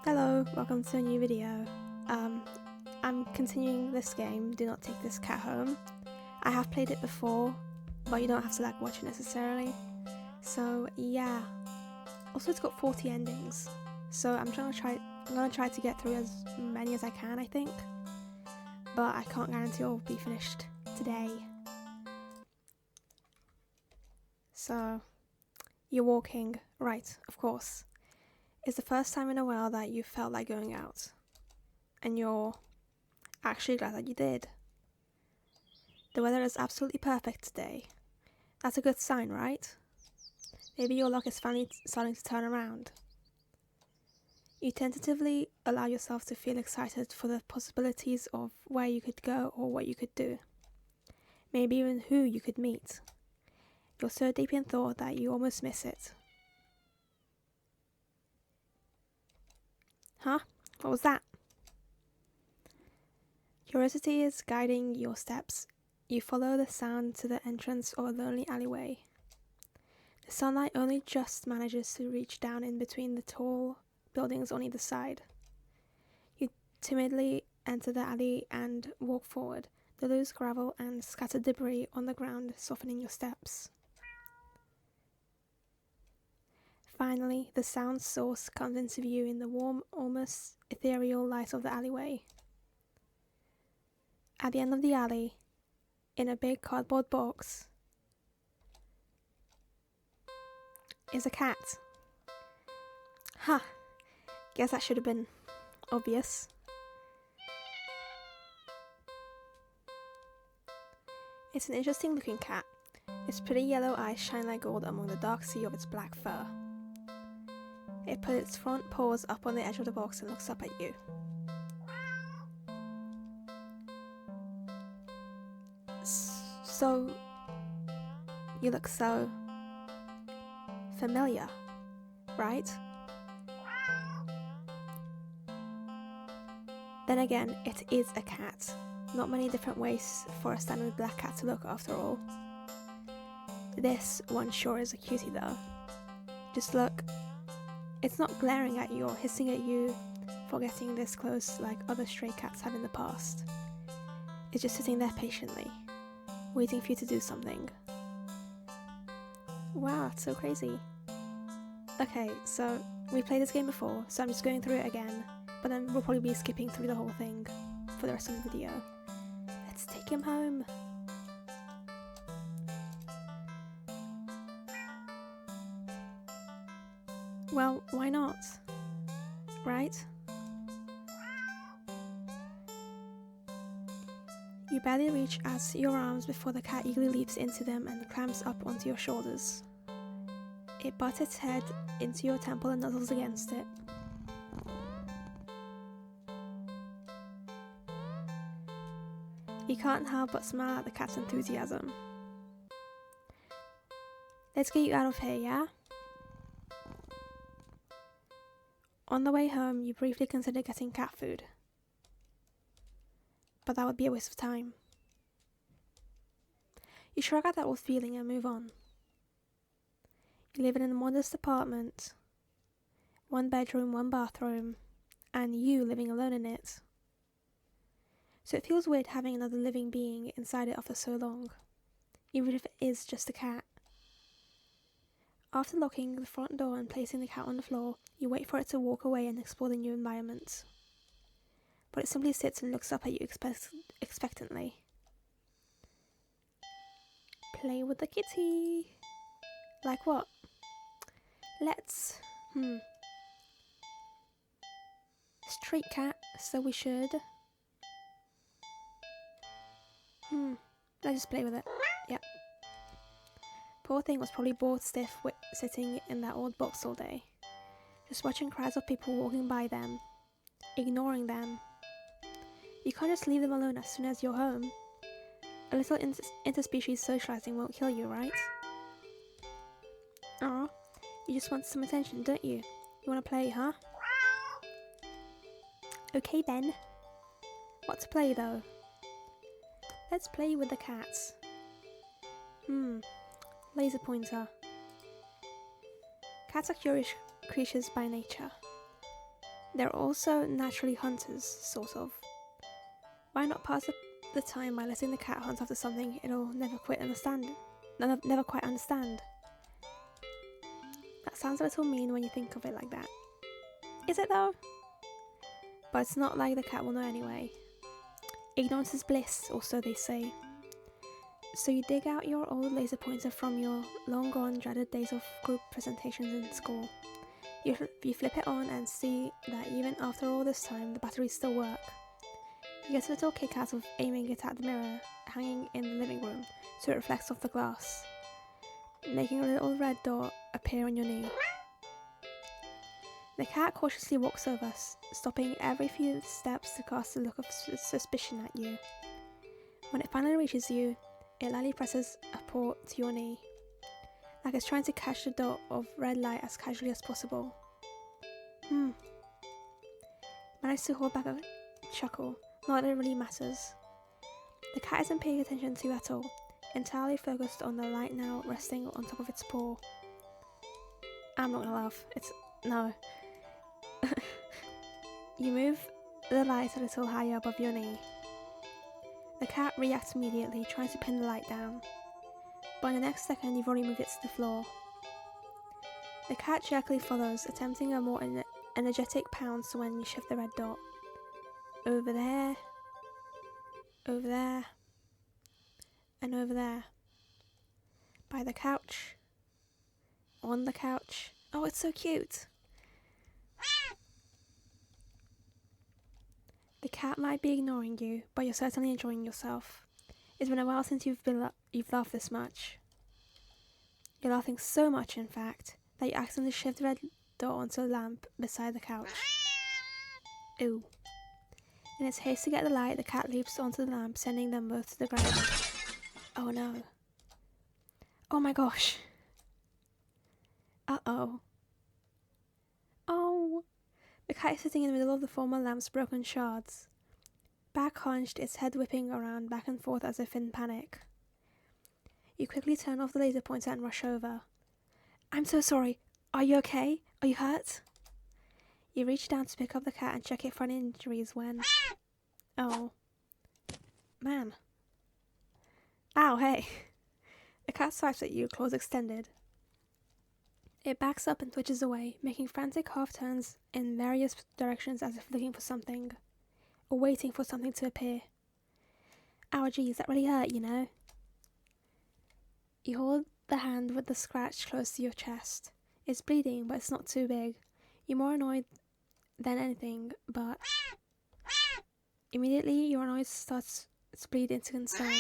Hello, welcome to a new video. I'm continuing this game, Do Not Take This Cat Home. I have played it before, but you don't have to watch it necessarily. So yeah. Also it's got 40 endings. So I'm gonna try to get through as many as I can, I think. But I can't guarantee it'll be finished today. So you're walking, right, of course. It's the first time in a while that you felt like going out, and you're actually glad that you did. The weather is absolutely perfect today. That's a good sign, right? Maybe your luck is finally starting to turn around. You tentatively allow yourself to feel excited for the possibilities of where you could go or what you could do. Maybe even who you could meet. You're so deep in thought that you almost miss it. Huh? What was that? Curiosity is guiding your steps. You follow the sound to the entrance of a lonely alleyway. The sunlight only just manages to reach down in between the tall buildings on either side. You timidly enter the alley and walk forward, the loose gravel and scattered debris on the ground softening your steps. Finally, the sound source comes into view in the warm, almost ethereal light of the alleyway. At the end of the alley, in a big cardboard box, is a cat. Ha! Guess that should have been obvious. It's an interesting looking cat. Its pretty yellow eyes shine like gold among the dark sea of its black fur. It puts its front paws up on the edge of the box and looks up at you. So, you look so familiar, right? Then again, it is a cat. Not many different ways for a standard black cat to look after all. This one sure is a cutie though. Just look. It's not glaring at you or hissing at you for getting this close like other stray cats have in the past. It's just sitting there patiently, waiting for you to do something. Wow, that's so crazy. Okay, so we played this game before, so I'm just going through it again, but then we'll probably be skipping through the whole thing for the rest of the video. Let's take him home. Well, why not? Right? You barely reach out your arms before the cat eagerly leaps into them and climbs up onto your shoulders. It butts its head into your temple and nuzzles against it. You can't help but smile at the cat's enthusiasm. Let's get you out of here, yeah? On the way home, you briefly consider getting cat food. But that would be a waste of time. You shrug at that old feeling and move on. You live in a modest apartment, 1 bedroom, 1 bathroom, and you living alone in it. So it feels weird having another living being inside it after so long, even if it is just a cat. After locking the front door and placing the cat on the floor, you wait for it to walk away and explore the new environment. But it simply sits and looks up at you expectantly. Play with the kitty. Like what? Let's... Street cat, so we should. Let's just play with it. Yep. Poor thing was probably bored stiff sitting in that old box all day. Just watching crowds of people walking by them. Ignoring them. You can't just leave them alone as soon as you're home. A little interspecies socializing won't kill you, right? Aw, you just want some attention, don't you? You want to play, huh? Okay then. What to play though? Let's play with the cats. Laser pointer. Cats are curious creatures by nature. They're also naturally hunters, sort of. Why not pass the time by letting the cat hunt after something it'll never quite understand? That sounds a little mean when you think of it like that. Is it though? But it's not like the cat will know anyway. Ignorance is bliss, or so they say. So you dig out your old laser pointer from your long gone dreaded days of group presentations in school. You flip it on and see that even after all this time, the batteries still work. You get a little kick out of aiming it at the mirror hanging in the living room so it reflects off the glass, making a little red dot appear on your knee. The cat cautiously walks over, stopping every few steps to cast a look of suspicion at you. When it finally reaches you, it lightly presses a paw to your knee, like it's trying to catch the dot of red light as casually as possible. Managed to hold back a chuckle, not that it really matters. The cat isn't paying attention to you at all, entirely focused on the light now resting on top of its paw. I'm not gonna laugh, no. You move the light a little higher above your knee. The cat reacts immediately, trying to pin the light down, but in the next second you've already moved it to the floor. The cat jerkily follows, attempting a more energetic pounce when you shift the red dot. Over there, and over there. By the couch, on the couch. Oh, it's so cute! The cat might be ignoring you, but you're certainly enjoying yourself. It's been a while since you've laughed this much. You're laughing so much, in fact, that you accidentally shift the red dot onto a lamp beside the couch. Ooh. In its haste to get the light, the cat leaps onto the lamp, sending them both to the ground. Oh no. Oh my gosh. Uh-oh. Oh. The cat is sitting in the middle of the former lamp's broken shards, back hunched, its head whipping around back and forth as if in panic. You quickly turn off the laser pointer and rush over. I'm so sorry. Are you okay? Are you hurt? You reach down to pick up the cat and check it for any injuries when... Oh. Man. Ow, hey. The cat swipes at you, claws extended. It backs up and twitches away, making frantic half-turns in various directions as if looking for something, or waiting for something to appear. Ow, geez, that really hurt, you know. You hold the hand with the scratch close to your chest. It's bleeding, but it's not too big. You're more annoyed than anything, but... Immediately, your annoyance starts to bleed into concern.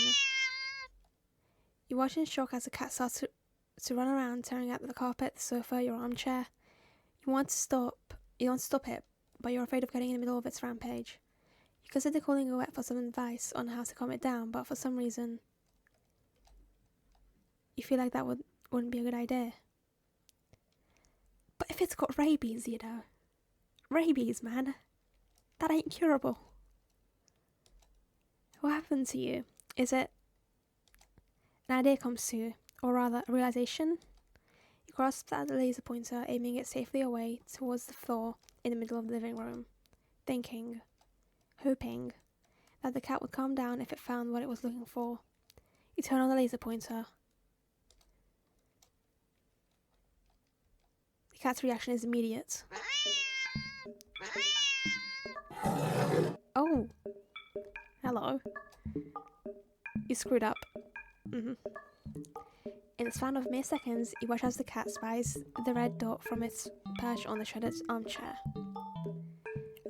You watch in shock as the cat starts to run around, tearing at the carpet, the sofa, your armchair. You want to stop it, but you're afraid of getting in the middle of its rampage. You consider calling a vet for some advice on how to calm it down, but for some reason, you feel like that wouldn't be a good idea. But if it's got rabies, you know. Rabies, man. That ain't curable. What happened to you? Is it an idea comes to you, or rather a realization? You grasp at the laser pointer, aiming it safely away towards the floor in the middle of the living room, thinking, hoping, that the cat would calm down if it found what it was looking for. You turn on the laser pointer. The cat's reaction is immediate. Oh! Hello. You screwed up. In the span of mere seconds, you watch as the cat spies the red dot from its perch on the shredded armchair.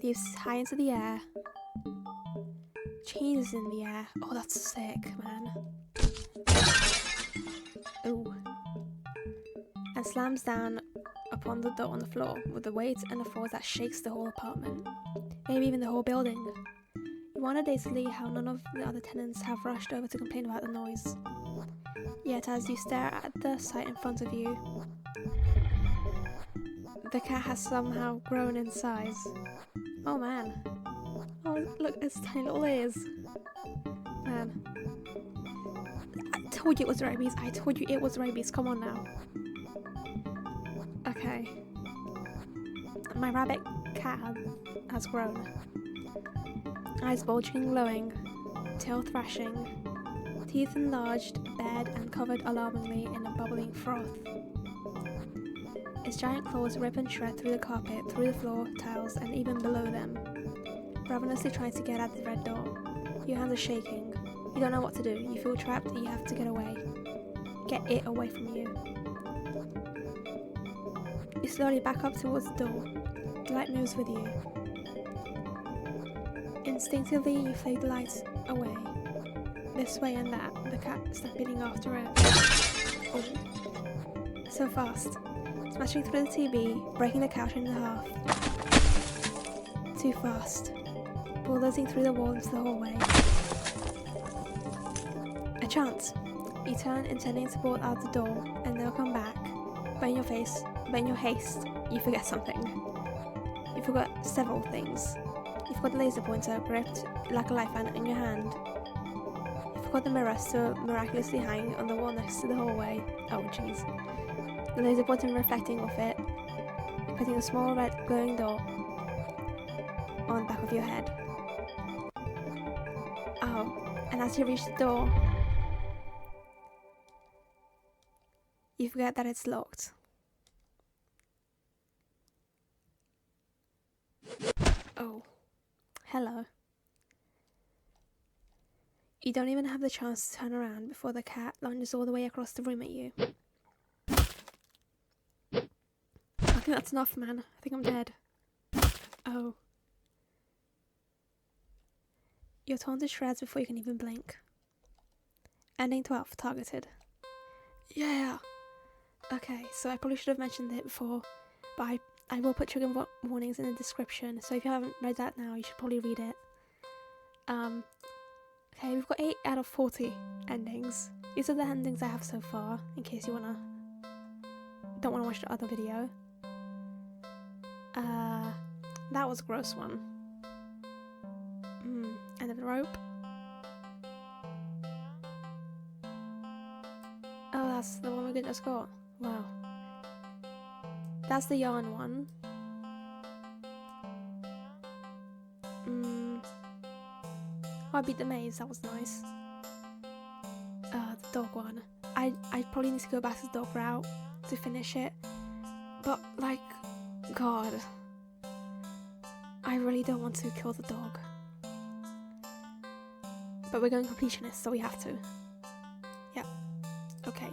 Leaps high into the air. Cheese in the air. Oh, that's sick, man. Ooh. And slams down upon the dot on the floor with a weight and a force that shakes the whole apartment. Maybe even the whole building. You wonder dazedly how none of the other tenants have rushed over to complain about the noise. Yet as you stare at the sight in front of you, the cat has somehow grown in size. Oh man. Oh, look, its tiny little ears. Man. I told you it was rabies. I told you it was rabies. Come on now. Okay. My rabbit cat has grown. Eyes bulging and glowing, tail thrashing, teeth enlarged, bared and covered alarmingly in a bubbling froth. Its giant claws rip and shred through the carpet, through the floor, tiles, and even below them, ravenously trying to get at the red door. Your hands are shaking. You don't know what to do. You feel trapped and you have to get away. Get it away from you. You slowly back up towards the door. The light moves with you. Instinctively, you flick the lights away. This way and that, the cat stampeding after it. Oh. So fast. Smashing through the TV, breaking the couch in half. Too fast. Bulldozing through the wall into the hallway. A chance. You turn, intending to bolt out the door, and they'll come back. But in your haste, you forget something. You forgot several things. You forgot the laser pointer gripped like a lifeline in your hand. You forgot the mirror still miraculously hanging on the wall next to the hallway. Oh jeez. The laser pointer reflecting off it, putting a small red glowing dot on the back of your head. Oh, and as you reach the door, you forget that it's locked. Oh, hello. You don't even have the chance to turn around before the cat lunges all the way across the room at you. I think that's enough, man. I think I'm dead. Oh. You're torn to shreds before you can even blink. Ending 12 targeted. Yeah! Okay, so I probably should have mentioned it before, but I will put trigger warnings in the description, so if you haven't read that now, you should probably read it. Okay, we've got 8 out of 40 endings. These are the endings I have so far, in case you don't wanna watch the other video. That was a gross one. End of the rope. Oh, that's the one we just got. Wow. That's the yarn one. Oh, I beat the maze, that was nice. The dog one. I probably need to go back to the dog route to finish it. But, like, God. I really don't want to kill the dog. But we're going completionist, so we have to. Yep. Okay.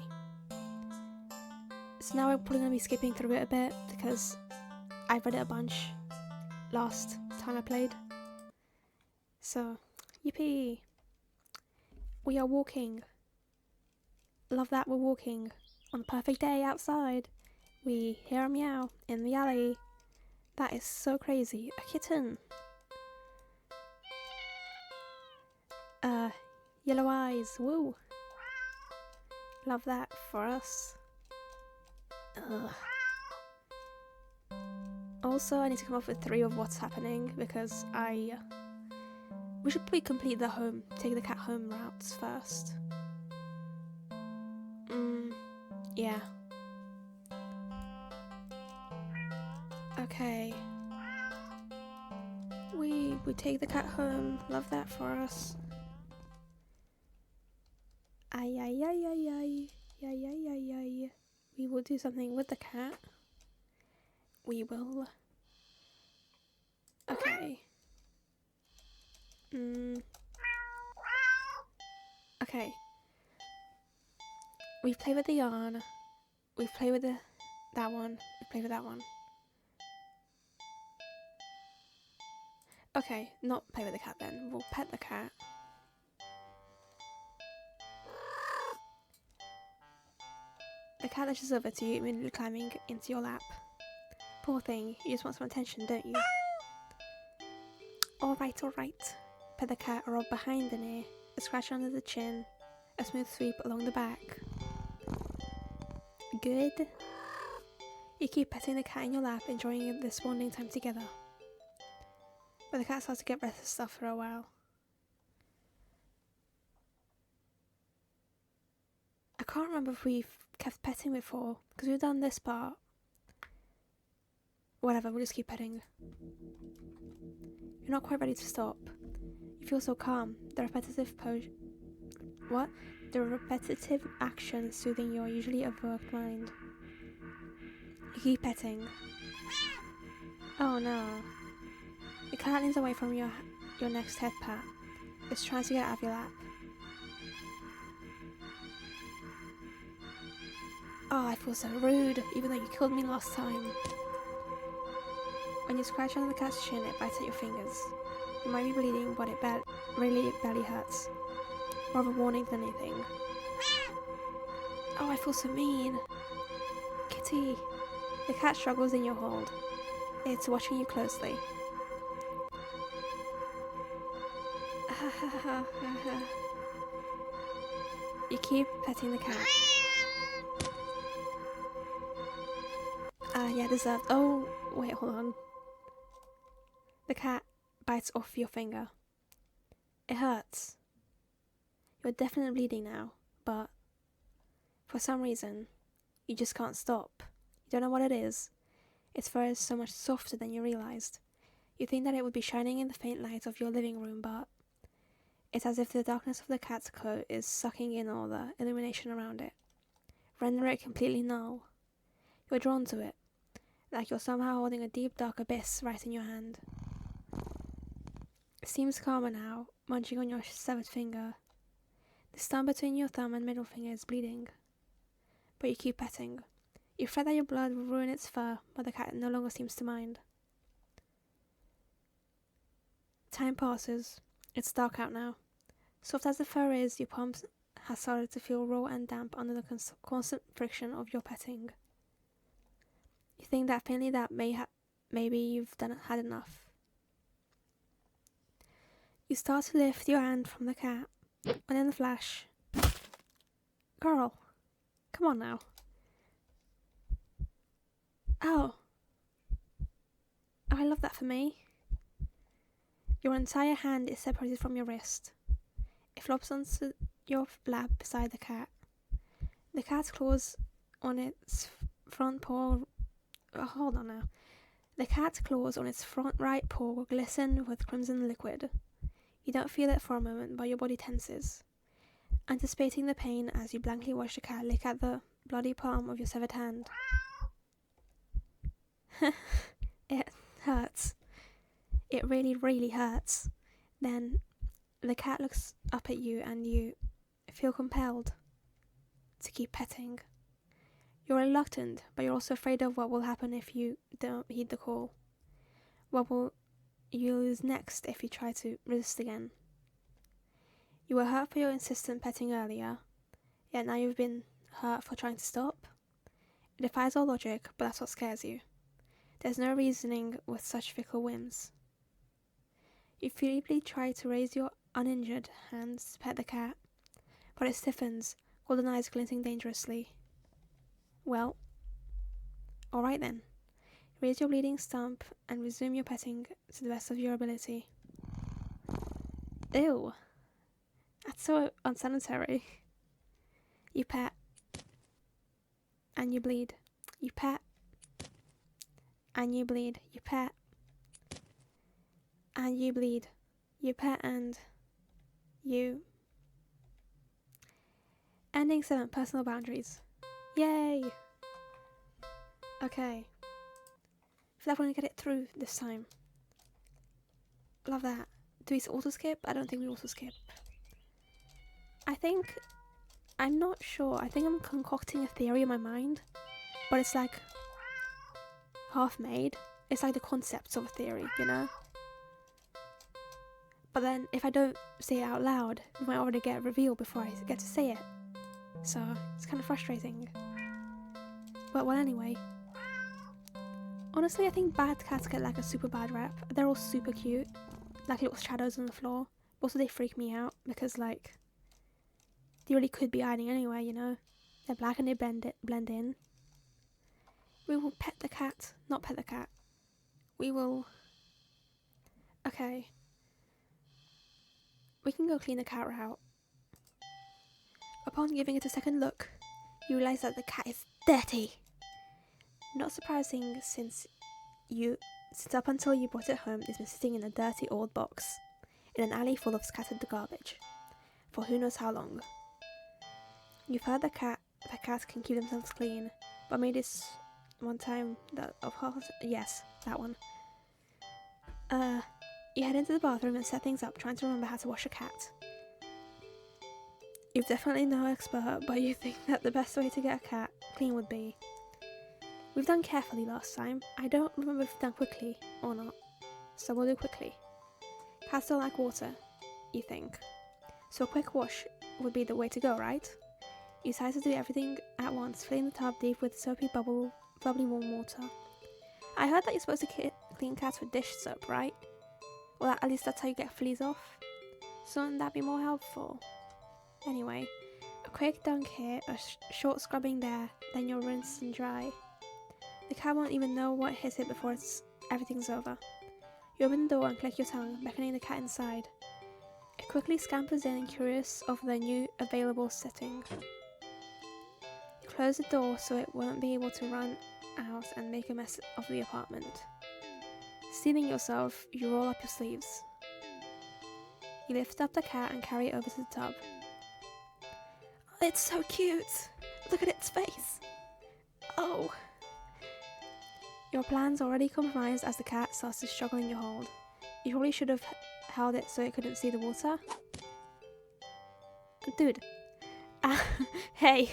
So now we're probably going to be skipping through it a bit, because I read it a bunch last time I played. So, yippee! We are walking. Love that we're walking. On a perfect day outside. We hear a meow in the alley. That is so crazy. A kitten. Yellow eyes. Woo. Love that for us. Ugh. Also, I need to come up with 3 of what's happening because we should probably complete the home, take the cat home routes first. Yeah. Okay. We take the cat home. Love that for us. Ay ay ay ay ay. Ay ay ay ay. We will do something with the cat. We will. Okay. Okay. We've played with the yarn. We've played with that one. We've played with that one. Okay, not play with the cat then. We'll pet the cat. The cat lashes over to you, immediately climbing into your lap. Poor thing, you just want some attention, don't you? Alright. Pet the cat, a rub behind the ear, a scratch under the chin, a smooth sweep along the back. Good. You keep petting the cat in your lap, enjoying this bonding time together. But the cat starts to get restless after a while. I can't remember if we've kept petting before, because we've done this part. Whatever, we'll just keep petting. You're not quite ready to stop. You feel so calm. The repetitive action is soothing your usually overworked mind. You keep petting. Oh no. The cat leans away from your next head pat. It's trying to get out of your lap. Oh, I feel so rude, even though you killed me last time. When you scratch under the cat's chin, it bites at your fingers. You might be bleeding, but it really barely hurts. More of a warning than anything. Oh, I feel so mean. Kitty. The cat struggles in your hold. It's watching you closely. You keep petting the cat. Yeah, deserved. Oh, wait, hold on. The cat bites off your finger. It hurts. You're definitely bleeding now, but for some reason, you just can't stop. You don't know what it is. Its fur is so much softer than you realized. You think that it would be shining in the faint light of your living room, but it's as if the darkness of the cat's coat is sucking in all the illumination around it, rendering it completely null. You're drawn to it, like you're somehow holding a deep, dark abyss right in your hand. It seems calmer now, munching on your severed finger. The stump between your thumb and middle finger is bleeding, but you keep petting. You fret that your blood will ruin its fur, but the cat no longer seems to mind. Time passes. It's dark out now. Soft as the fur is, your palms have started to feel raw and damp under the constant friction of your petting. You think that faintly that maybe you've had enough. You start to lift your hand from the cat, and in the flash, girl, come on now. Oh, I love that for me. Your entire hand is separated from your wrist. It flops onto your lap beside the cat. The cat's claws on its front paw. Oh, hold on now. The cat's claws on its front right paw glisten with crimson liquid. You don't feel it for a moment, but your body tenses, anticipating the pain as you blankly watch the cat lick at the bloody palm of your severed hand. It hurts. It really, really hurts. Then the cat looks up at you and you feel compelled to keep petting. You're reluctant, but you're also afraid of what will happen if you don't heed the call. What will you lose next if you try to resist again? You were hurt for your insistent petting earlier, yet now you've been hurt for trying to stop? It defies all logic, but that's what scares you. There's no reasoning with such fickle whims. You feebly try to raise your uninjured hands to pet the cat, but it stiffens, golden eyes glinting dangerously. Well, alright then. Raise your bleeding stump and resume your petting to the best of your ability. Ew. That's so unsanitary. You pet. And you bleed. You pet. And you bleed. You pet. And you bleed. You pet and you. Ending 7 personal boundaries. Yay! Okay. I feel like we're gonna get it through this time. Love that. Do we auto skip? I don't think we auto skip. I'm not sure. I think I'm concocting a theory in my mind, but it's like half made. It's like the concepts of a theory, you know? But then if I don't say it out loud, we might already get revealed before I get to say it. So it's kind of frustrating. But well, anyway. Honestly, I think bad cats get like a super bad rep. They're all super cute, like little shadows on the floor. Also, they freak me out because like they really could be hiding anywhere, you know. They're black and they blend in. We will pet the cat, not pet the cat. We will. Okay. We can go clean the cat out. Upon giving it a second look, you realise that the cat is dirty. Not surprising since since up until you brought it home, it's been sitting in a dirty old box, in an alley full of scattered garbage, for who knows how long. You've heard that cats can keep themselves clean, but maybe this one time yes, that one. You head into the bathroom and set things up, trying to remember how to wash a cat. You're definitely no expert, but you think that the best way to get a cat clean would be. We've done carefully last time. I don't remember if we've done quickly or not, so we'll do quickly. Cats don't like water, you think. So a quick wash would be the way to go, right? You decide to do everything at once, filling the tub deep with soapy, bubbly warm water. I heard that you're supposed to clean cats with dish soap, right? Well, at least that's how you get fleas off. So wouldn't that be more helpful? Anyway, a quick dunk here, a short scrubbing there, then you'll rinse and dry. The cat won't even know what hit it before everything's over. You open the door and click your tongue, beckoning the cat inside. It quickly scampers in, curious of the new available setting. You close the door so it won't be able to run out and make a mess of the apartment. Stealing yourself, you roll up your sleeves. You lift up the cat and carry it over to the tub. Oh, it's so cute! Look at its face! Oh! Your plan's already compromised as the cat starts to struggle in your hold. You probably should have held it so it couldn't see the water. Dude. Hey!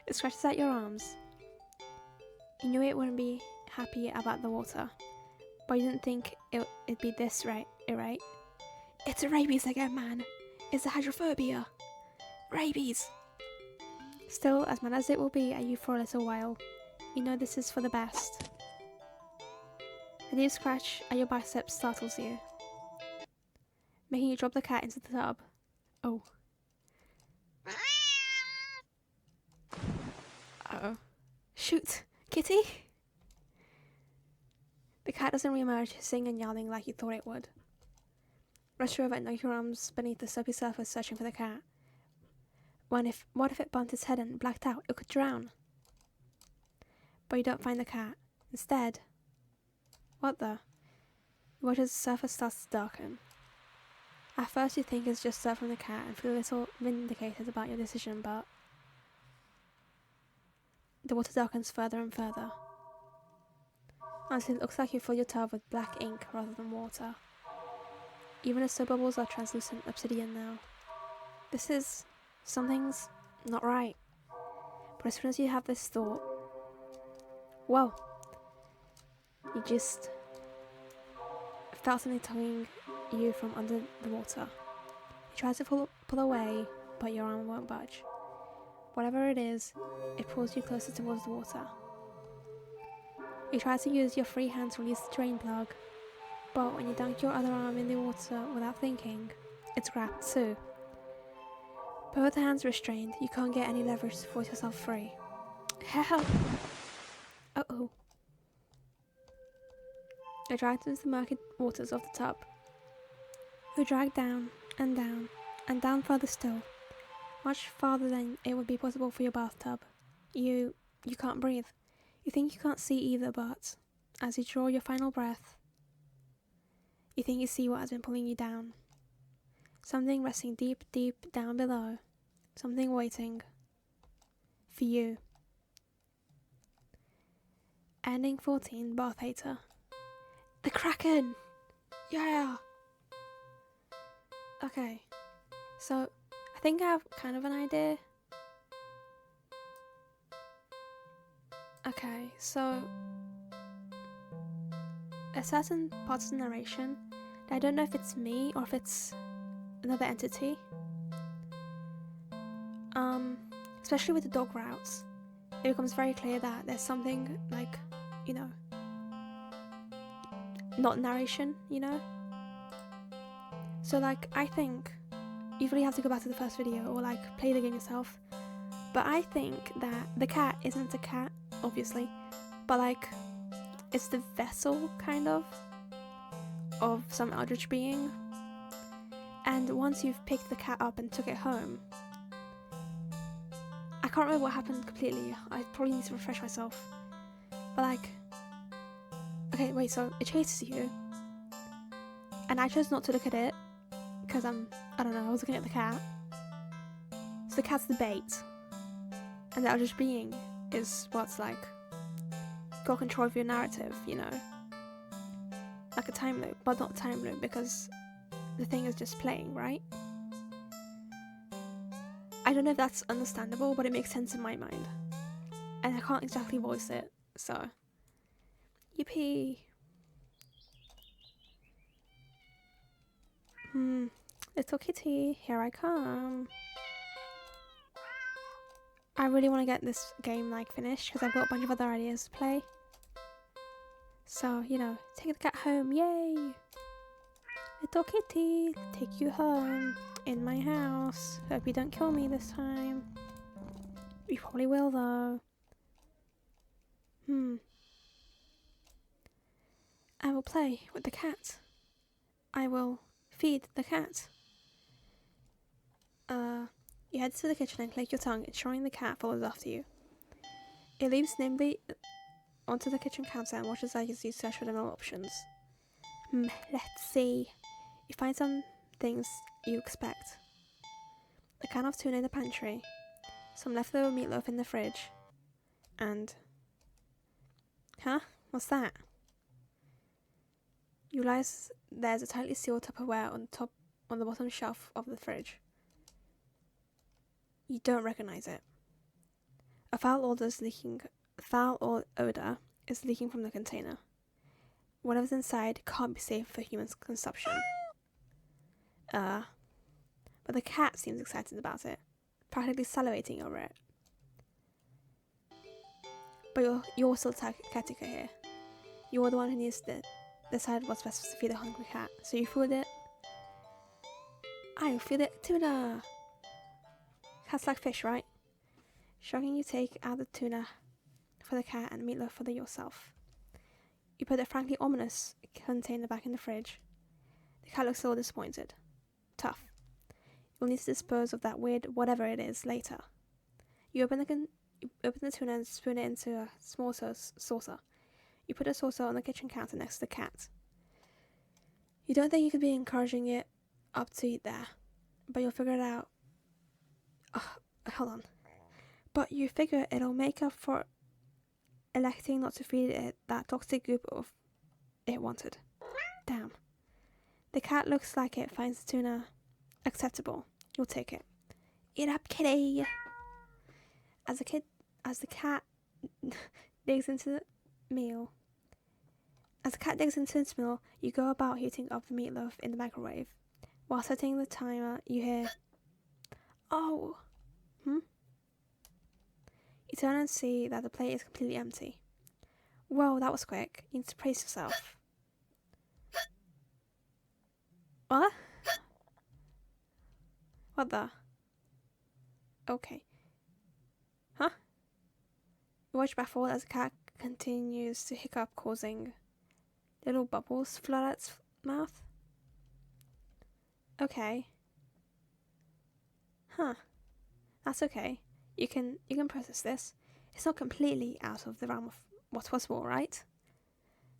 It scratches at your arms. You knew it wouldn't be happy about the water, but you didn't think it'd be this right? It's a rabies again, man. It's a hydrophobia. Rabies. Still, as mad as it will be at you for a little while, you know this is for the best. The deep scratch at your bicep startles you, making you drop the cat into the tub. Oh. Uh-oh. Shoot! Kitty? The cat doesn't re-emerge, hissing and yowling like you thought it would. Rush over and knock your arms beneath the soapy surface, searching for the cat. What if it bumped its head and blacked out? It could drown. But you don't find the cat. Instead, what the? You watch as the surface starts to darken. At first you think it's just dirt from the cat and feel a little vindicated about your decision, but the water darkens further and further, until it looks like you fill your tub with black ink rather than water. Even the soap bubbles are translucent obsidian now. Something's not right. But as soon as you have this thought, whoa, you just felt something tugging you from under the water. You try to pull away, but your arm won't budge. Whatever it is, it pulls you closer towards the water. You try to use your free hand to release the drain plug, but when you dunk your other arm in the water without thinking, it's grabbed too. Both hands restrained, you can't get any leverage to force yourself free. Help! Uh-oh. You're dragged into the murky waters of the tub. You're dragged down, and down, and down further still. Much farther than it would be possible for your bathtub. You can't breathe. You think you can't see either, but as you draw your final breath, you think you see what has been pulling you down. Something resting deep, deep down below. Something waiting for you. Ending 14, Bath Hater. The Kraken! Yeah! Okay, so I think I have kind of an idea. Okay, so a certain part of the narration, I don't know if it's me or if it's another entity. Especially with the dog routes, it becomes very clear that there's something like, not narration, So like, I think you really have to go back to the first video or like play the game yourself. But I think that the cat isn't a cat, obviously, but like it's the vessel kind of some eldritch being. And once you've picked the cat up and took it home, I can't remember what happened completely. I probably need to refresh myself. But like, Okay, wait, so it chases you. And I chose not to look at it because I don't know, I was looking at the cat. So the cat's the bait. And that just being is what's like got control of your narrative, you know? Like a time loop, but not a time loop because the thing is just playing, right? I don't know if that's understandable, but it makes sense in my mind. And I can't exactly voice it, so. Yippee! Little kitty, here I come. I really want to get this game like finished because I've got a bunch of other ideas to play. So, you know, take the cat home, yay! Little kitty, take you home, in my house. Hope you don't kill me this time. You probably will though. I will play with the cat. I will feed the cat. You head to the kitchen and click your tongue, ensuring the cat follows after you. It leaps nimbly onto the kitchen counter and watches as you search for the meal options. Let's see. You find some things you expect. A can of tuna in the pantry, some leftover meatloaf in the fridge, and... Huh? What's that? You realize there's a tightly sealed Tupperware on the bottom shelf of the fridge. You don't recognize it. A foul odor is leaking from the container. Whatever's inside can't be safe for human consumption. But the cat seems excited about it, practically salivating over it. But you're still caretaker here. You're the one who needs to decide what's best to feed a hungry cat. So you feed it. I feed it tuna. Cats like fish, right? Shocking, you take out the tuna for the cat and meatloaf for yourself. You put the frankly ominous container back in the fridge. The cat looks a little disappointed. Tough. You'll need to dispose of that weird whatever it is later. You open the tuna and spoon it into a small saucer. You put a saucer on the kitchen counter next to the cat. You don't think you could be encouraging it up to eat there, but you'll figure it out. Hold on. But you figure it'll make up for electing not to feed it that toxic goop of it wanted. Damn. The cat looks like it finds the tuna acceptable. You'll take it. Eat up, kitty! As the cat digs into the meal. As the cat digs into its meal, you go about heating up the meatloaf in the microwave. While setting the timer, you hear, "Oh!" You turn and see that the plate is completely empty. Whoa, that was quick. You need to brace yourself. What? What the? Okay. Huh? You watch baffled as the cat continues to hiccup, causing little bubbles to flood out its mouth. Okay. Huh. That's okay. You can process this. It's not completely out of the realm of what's possible, right?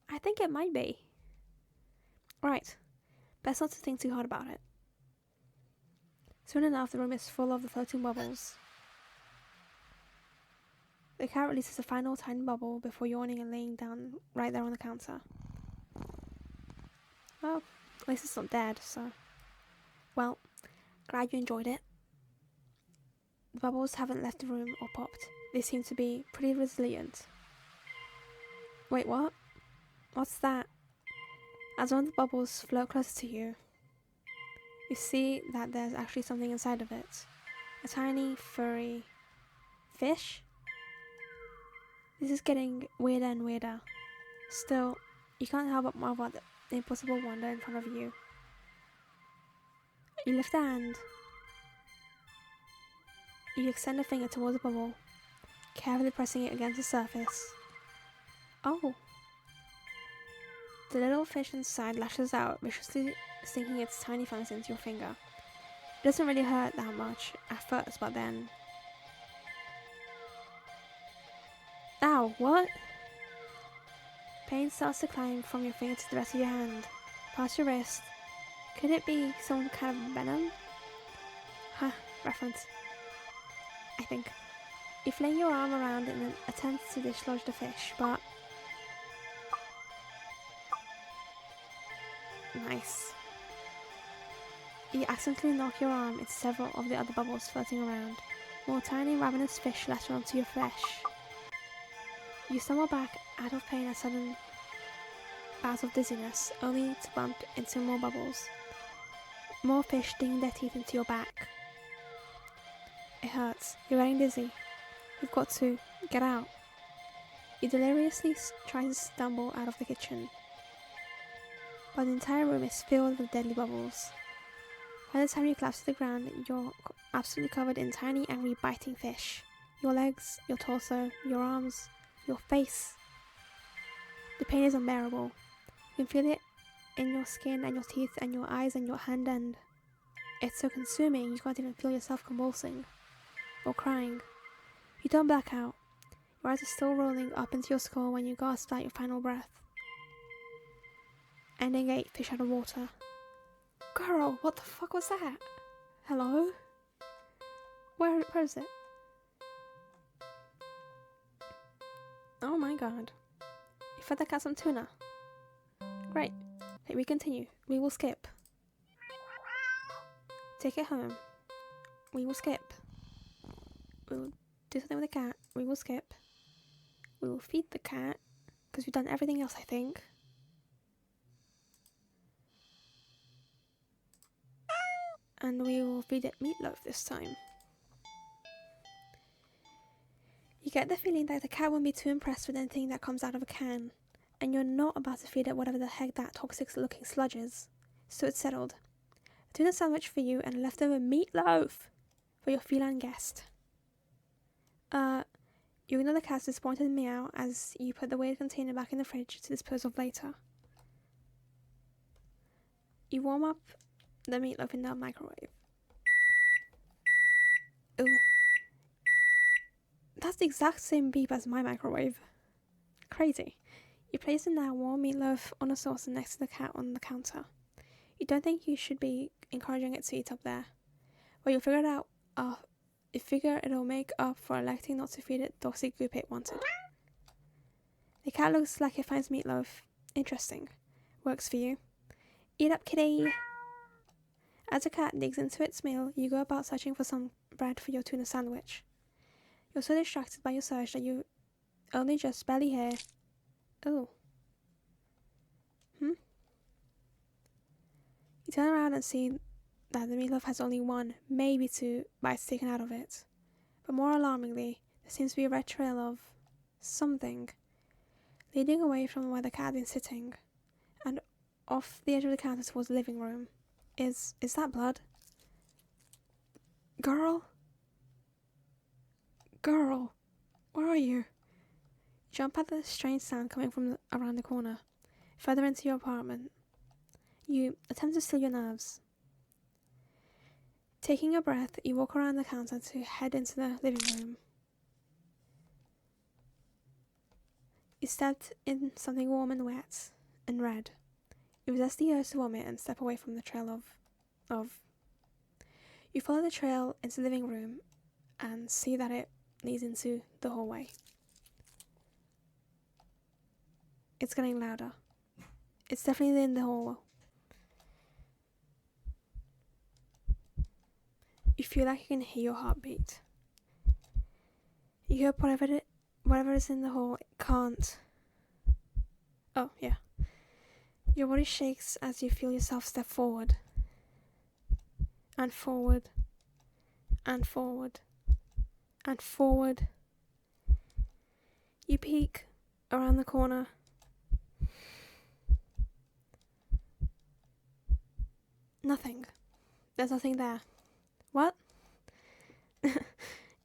I think it might be. Right. Best not to think too hard about it. Soon enough, the room is full of the floating bubbles. The cat releases a final tiny bubble before yawning and laying down right there on the counter. Well, at least it's not dead, so... Well, glad you enjoyed it. The bubbles haven't left the room or popped. They seem to be pretty resilient. Wait, what? What's that? As one of the bubbles float closer to you, you see that there's actually something inside of it. A tiny, furry fish? This is getting weirder and weirder. Still, you can't help but marvel at the impossible wonder in front of you. You lift a hand. You extend a finger towards the bubble, carefully pressing it against the surface. Oh! The little fish inside lashes out, viciously sinking its tiny fangs into your finger. It doesn't really hurt that much at first, but then... Ow, what? Pain starts to climb from your finger to the rest of your hand, past your wrist. Could it be some kind of venom? Huh, reference. I think. You fling your arm around in an attempt to dislodge the fish, but... Nice. You accidentally knock your arm into several of the other bubbles floating around. More tiny ravenous fish latch onto your flesh. You stumble back out of pain, a sudden bout of dizziness, only to bump into more bubbles. More fish digging their teeth into your back. It hurts. You're getting dizzy. You've got to get out. You deliriously try to stumble out of the kitchen, but the entire room is filled with deadly bubbles. By the time you collapse to the ground, you're absolutely covered in tiny, angry, biting fish. Your legs, your torso, your arms, your face. The pain is unbearable. You can feel it in your skin and your teeth and your eyes and your hand end. It's so consuming you can't even feel yourself convulsing or crying. You don't black out. Your eyes are still rolling up into your skull when you gasp out your final breath. Ending 8 fish out of water. Girl, what the fuck was that? Hello? Where is it? Oh my god. You fed the cat some tuna. Great. Okay, we continue. We will skip. Take it home. We will skip. We will do something with the cat. We will skip. We will feed the cat, because we've done everything else, I think. And we will feed it meatloaf this time. You get the feeling that the cat won't be too impressed with anything that comes out of a can, and you're not about to feed it whatever the heck that toxic looking sludge is. So it's settled. A tuna sandwich for you and a leftover meatloaf for your feline guest. You ignore the cat's disappointed meow as you put the weird container back in the fridge to dispose of later. You warm up the meatloaf in the microwave. Ooh. That's the exact same beep as my microwave. Crazy. You place the now warm meatloaf on a saucer next to the cat on the counter. You don't think you should be encouraging it to eat up there. Well, you'll figure it out. You figure it'll make up for electing not to feed it the toxic goop it wanted. The cat looks like it finds meatloaf interesting. Works for you. Eat up, kitty! As the cat digs into its meal, you go about searching for some bread for your tuna sandwich. You're so distracted by your search that you only just barely hear... Oh. You turn around and see that the meatloaf has only 1, maybe 2 bites taken out of it. But more alarmingly, there seems to be a red trail of something leading away from where the cat had been sitting, and off the edge of the counter towards the living room. Is that blood? Girl? Girl, where are you? You jump at the strange sound coming from around the corner, further into your apartment. You attempt to still your nerves. Taking a breath, you walk around the counter to head into the living room. You stepped in something warm and wet and red. You resist the urge to vomit and step away from the trail of... You follow the trail into the living room and see that it leads into the hallway. It's getting louder. It's definitely in the hall. You feel like you can hear your heartbeat. You hope whatever is in the hall can't... Oh, yeah. Your body shakes as you feel yourself step forward. And forward. And forward. And forward. You peek around the corner. Nothing. There's nothing there. What?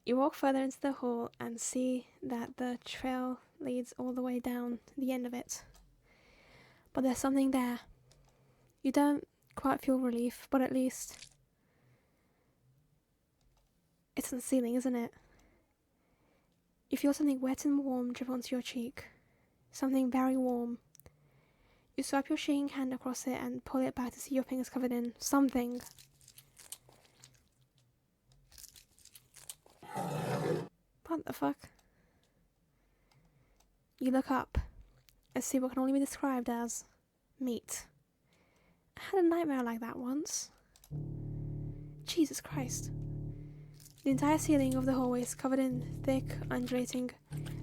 You walk further into the hall and see that the trail leads all the way down the end of it. But there's something there. You don't quite feel relief, but at least it's on the ceiling, isn't it? You feel something wet and warm drip onto your cheek. Something very warm. You swipe your shaking hand across it and pull it back to see your fingers covered in something. What the fuck? You look up and see what can only be described as meat. I had a nightmare like that once. Jesus Christ. The entire ceiling of the hallway is covered in thick, undulating,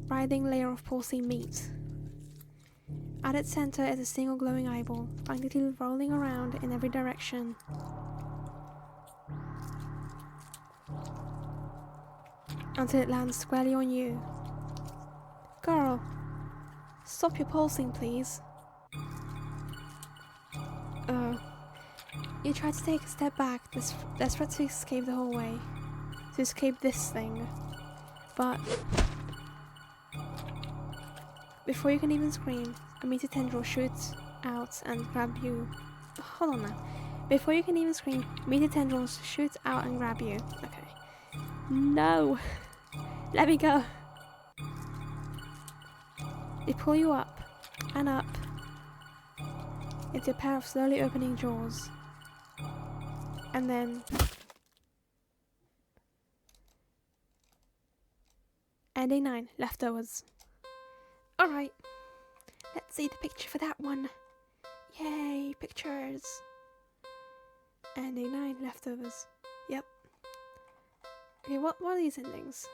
writhing layer of pulsing meat. At its center is a single glowing eyeball, frantically rolling around in every direction. Until it lands squarely on you. Girl, stop your pulsing, please. You try to take a step back, desperate to escape the hallway, to escape this thing, but before you can even scream, a meaty tendril shoots out and grab you. Hold on now. Before you can even scream, meaty tendrils shoot out and grab you. Okay. No! Let me go! They pull you up and up into a pair of slowly opening jaws. And then ending 9, leftovers. Alright, let's see the picture for that one. Yay, pictures. Ending 9, leftovers. Yep. Okay, what are these endings?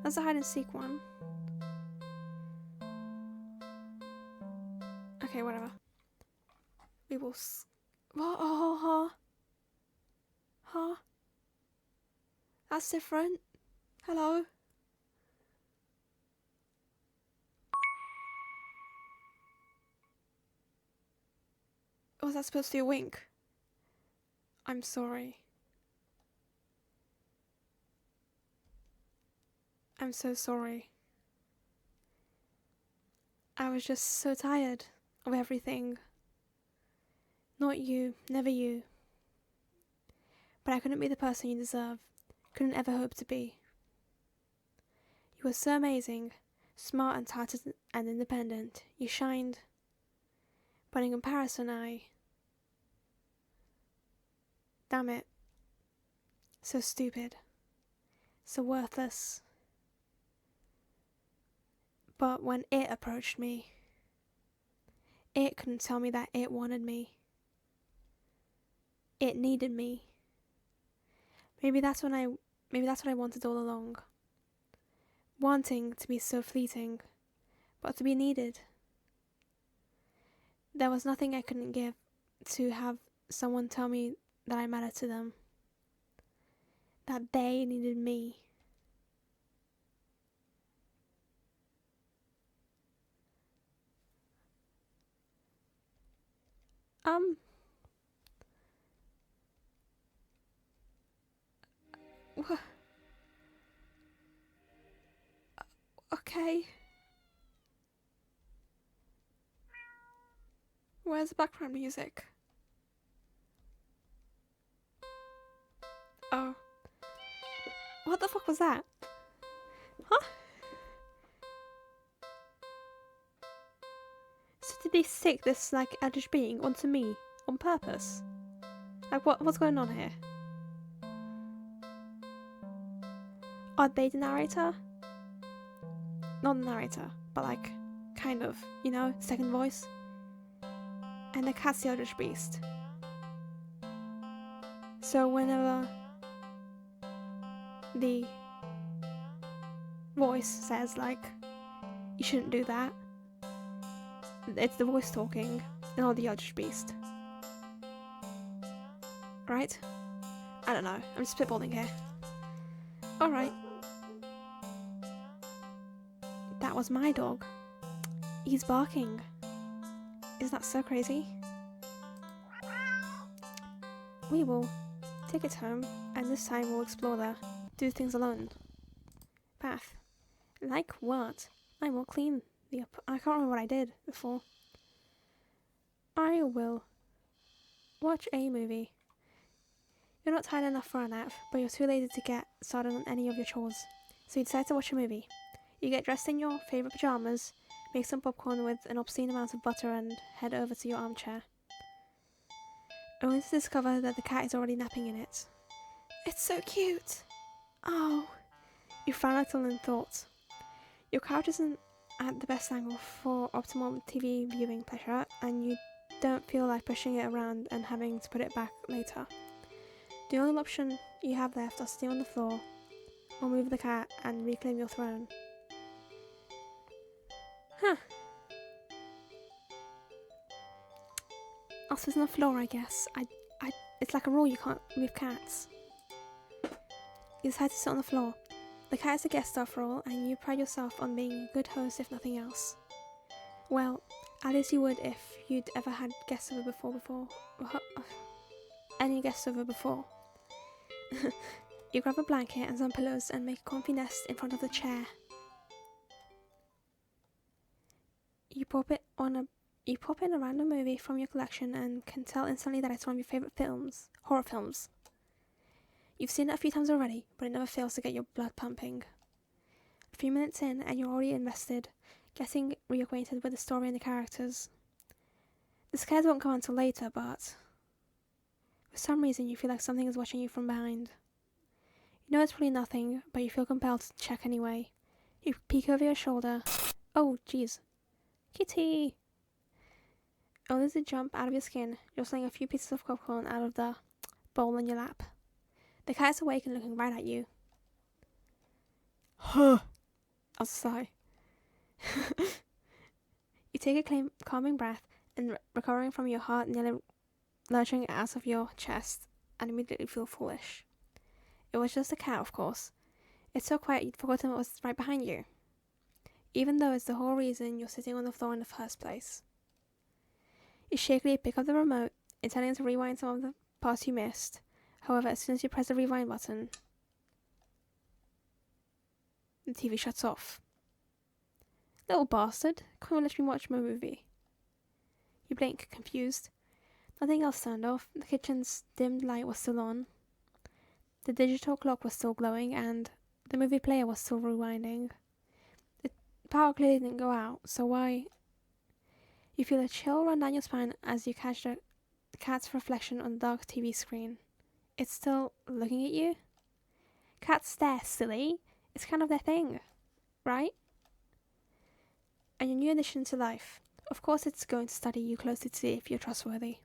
That's a hide and seek one. Okay, whatever. We will Huh? That's different. Hello? Was that supposed to be a wink? I'm sorry. I'm so sorry. I was just so tired of everything. Not you, never you. But I couldn't be the person you deserve. Couldn't ever hope to be. You were so amazing, smart and talented and independent. You shined. But in comparison, damn it. So stupid. So worthless. But when it approached me, it couldn't tell me that it wanted me. It needed me. Maybe that's what I wanted all along. Wanting to be so fleeting, but to be needed. There was nothing I couldn't give to have someone tell me that I mattered to them. That they needed me. Okay. Where's the background music? Oh. What the fuck was that? Huh? So did they stick this, like, eldritch being onto me on purpose? Like, what's going on here? Are they the narrator? Not the narrator, but like, kind of, you know, second voice. And the cat's the eldritch beast. So whenever the voice says, like, you shouldn't do that, it's the voice talking, and not the eldritch beast. Right? I don't know, I'm just spitballing here. Alright. That was my dog. He's barking. Isn't that so crazy? We will take it home, and this time we'll explore the do things alone path. Like what? I will clean the up. I can't remember what I did before. I will watch a movie. You're not tired enough for a nap, but you're too lazy to get started on any of your chores. So you decide to watch a movie. You get dressed in your favourite pyjamas, make some popcorn with an obscene amount of butter and head over to your armchair, only to discover that the cat is already napping in it. It's so cute! Oh! You frown a little in thought. Your couch isn't at the best angle for optimal TV viewing pleasure, and you don't feel like pushing it around and having to put it back later. The only option you have left are to stay on the floor, or move the cat and reclaim your throne. Huh. I'll sit on the floor, I guess. It's like a rule you can't move cats. You decide to sit on the floor. The cat is a guest after all, and you pride yourself on being a good host if nothing else. Well, at least you would if you'd ever had guests over before. Any guests over before. You grab a blanket and some pillows and make a comfy nest in front of the chair. You pop in a random movie from your collection and can tell instantly that it's one of your favourite films, horror films. You've seen it a few times already, but it never fails to get your blood pumping. A few minutes in and you're already invested, getting reacquainted with the story and the characters. The scares won't come until later, but for some reason you feel like something is watching you from behind. You know it's probably nothing, but you feel compelled to check anyway. You peek over your shoulder. Oh, jeez. Kitty! Only to jump out of your skin, jostling a few pieces of popcorn out of the bowl in your lap. The cat is awake and looking right at you. Huh! I'll sigh. You take a calming breath and, recovering from your heart nearly lurching out of your chest, and immediately feel foolish. It was just a cat, of course. It's so quiet you'd forgotten what was right behind you, even though it's the whole reason you're sitting on the floor in the first place. You shakily pick up the remote, intending to rewind some of the parts you missed. However, as soon as you press the rewind button, the TV shuts off. Little bastard, can't let me watch my movie. You blink, confused. Nothing else turned off. The kitchen's dimmed light was still on. The digital clock was still glowing, and the movie player was still rewinding. The power clearly didn't go out, so why? You feel a chill run down your spine as you catch the cat's reflection on the dark TV screen. It's still looking at you? Cats stare, silly. It's kind of their thing, right? And your new addition to life. Of course it's going to study you closely to see if you're trustworthy.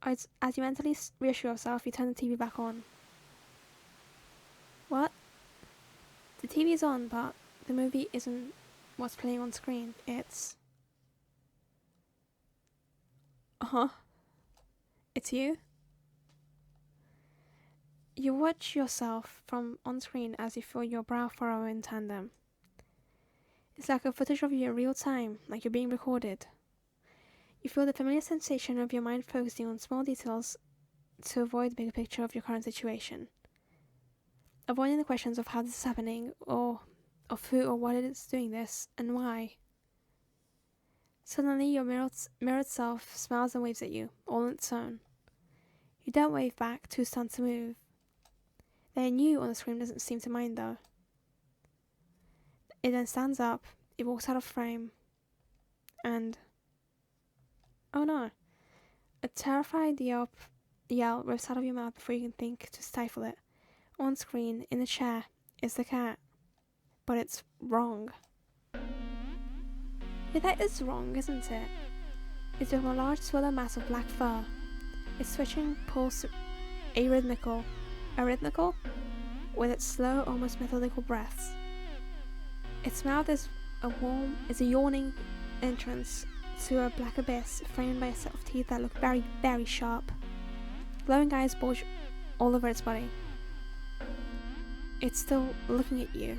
As you mentally reassure yourself, you turn the TV back on. What? The TV is on, but the movie isn't what's playing on screen. It's... It's you? You watch yourself from on screen as you feel your brow furrow in tandem. It's like a footage of you in real time, like you're being recorded. You feel the familiar sensation of your mind focusing on small details to avoid the bigger picture of your current situation. Avoiding the questions of how this is happening, or of who or what is doing this, and why. Suddenly your mirrored self smiles and waves at you, all on its own. You don't wave back, too stunned to move. Then you on the screen doesn't seem to mind though. It then stands up, it walks out of frame, and... oh no. A terrified yell rips out of your mouth before you can think to stifle it. On screen, in the chair, is the cat. But it's wrong. Yeah, that is wrong, isn't it? It's a large swirling mass of black fur. Its switching pulse arrhythmical, with its slow, almost methodical breaths. Its mouth is a yawning entrance to a black abyss framed by a set of teeth that look very, very sharp. Glowing eyes bulge all over its body. It's still looking at you.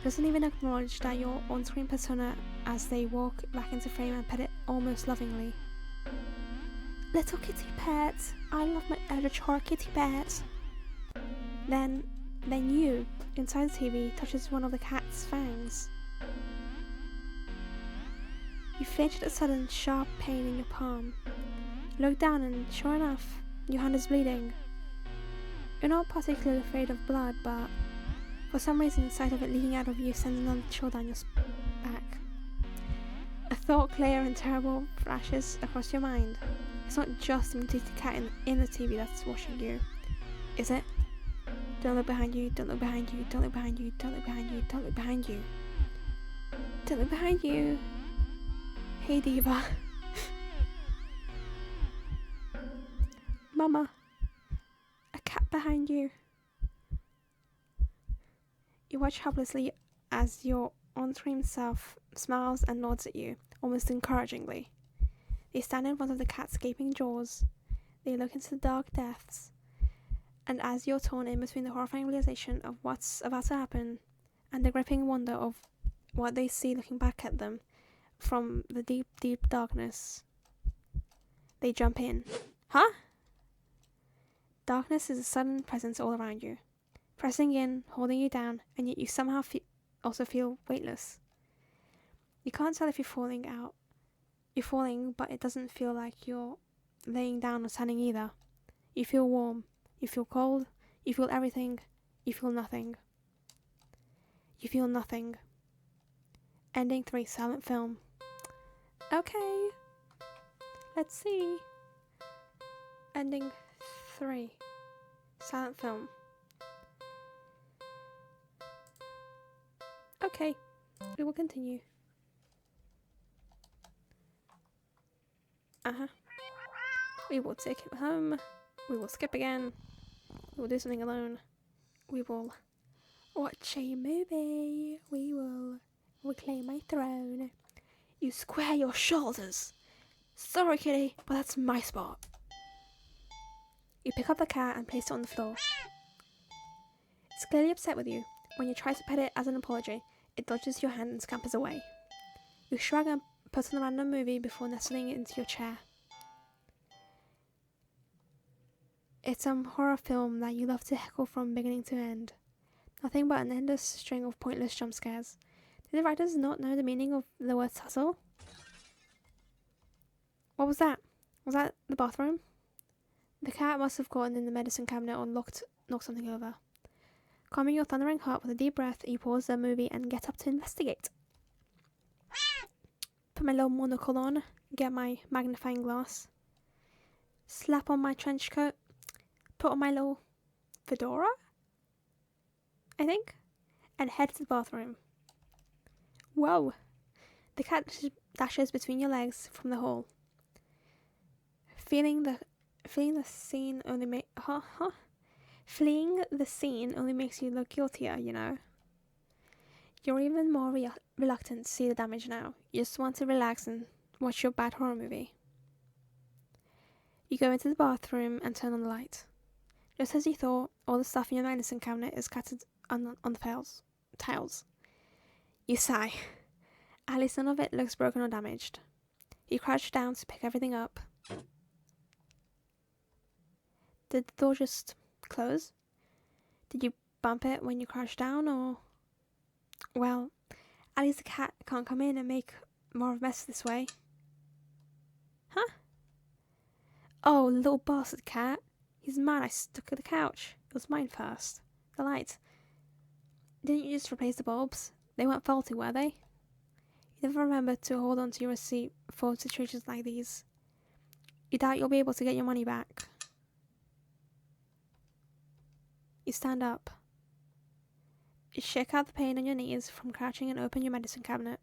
Doesn't even acknowledge that your on-screen persona as they walk back into frame and pet it almost lovingly. Little kitty pet, I love my editor kitty pet. Then you, inside the TV, touches one of the cat's fangs. You flinch at the sudden sharp pain in your palm. You look down and sure enough, your hand is bleeding. You're not particularly afraid of blood, but for some reason the sight of it leaking out of you sends another chill down your thought clear and terrible flashes across your mind. It's not just the mutated cat in the TV that's watching you, is it? Don't look behind you, don't look behind you, don't look behind you, don't look behind you, don't look behind you. Don't look behind you. Hey Diva. Mama. A cat behind you. You watch helplessly as your on-screen self smiles and nods at you, almost encouragingly. They stand in front of the cat's gaping jaws. They look into the dark depths. And as you're torn in between the horrifying realization of what's about to happen and the gripping wonder of what they see looking back at them from the deep, deep darkness, they jump in. Huh? Darkness is a sudden presence all around you, pressing in, holding you down, and yet you somehow also feel weightless. You can't tell if you're falling out. You're falling, but it doesn't feel like you're laying down or standing either. You feel warm. You feel cold. You feel everything. You feel nothing. You feel nothing. Ending 3 silent film. Okay. Let's see. Ending 3 silent film. Okay. We will continue. We will take him home. We will skip again. We will do something alone. We will watch a movie. We will reclaim my throne. You square your shoulders. Sorry, kitty, but that's my spot. You pick up the cat and place it on the floor. It's clearly upset with you. When you try to pet it as an apology, it dodges your hand and scampers away. You shrug and put on a random movie before nestling into your chair. It's a horror film that you love to heckle from beginning to end. Nothing but an endless string of pointless jump scares. Did the writers not know the meaning of the word subtle? What was that? Was that the bathroom? The cat must have gotten in the medicine cabinet or knocked something over. Calming your thundering heart with a deep breath, you pause the movie and get up to investigate. Put my little monocle on, get my magnifying glass, slap on my trench coat, put on my little fedora, I think, and head to the bathroom. Whoa! The cat dashes between your legs from the hall. Fleeing the scene only makes you look guiltier, you know. You're even more reluctant to see the damage now. You just want to relax and watch your bad horror movie. You go into the bathroom and turn on the light. Just as you thought, all the stuff in your medicine cabinet is scattered on the tiles. You sigh. At least none of it looks broken or damaged. You crouch down to pick everything up. Did the door just close? Did you bump it when you crouched down, or... Well, at least the cat can't come in and make more of a mess this way. Huh? Oh, little bastard cat. He's mad I stuck at the couch. It was mine first. The light. Didn't you just replace the bulbs? They weren't faulty, were they? You never remember to hold on to your receipt for situations like these. You doubt you'll be able to get your money back. You stand up. You shake out the pain on your knees from crouching and open your medicine cabinet.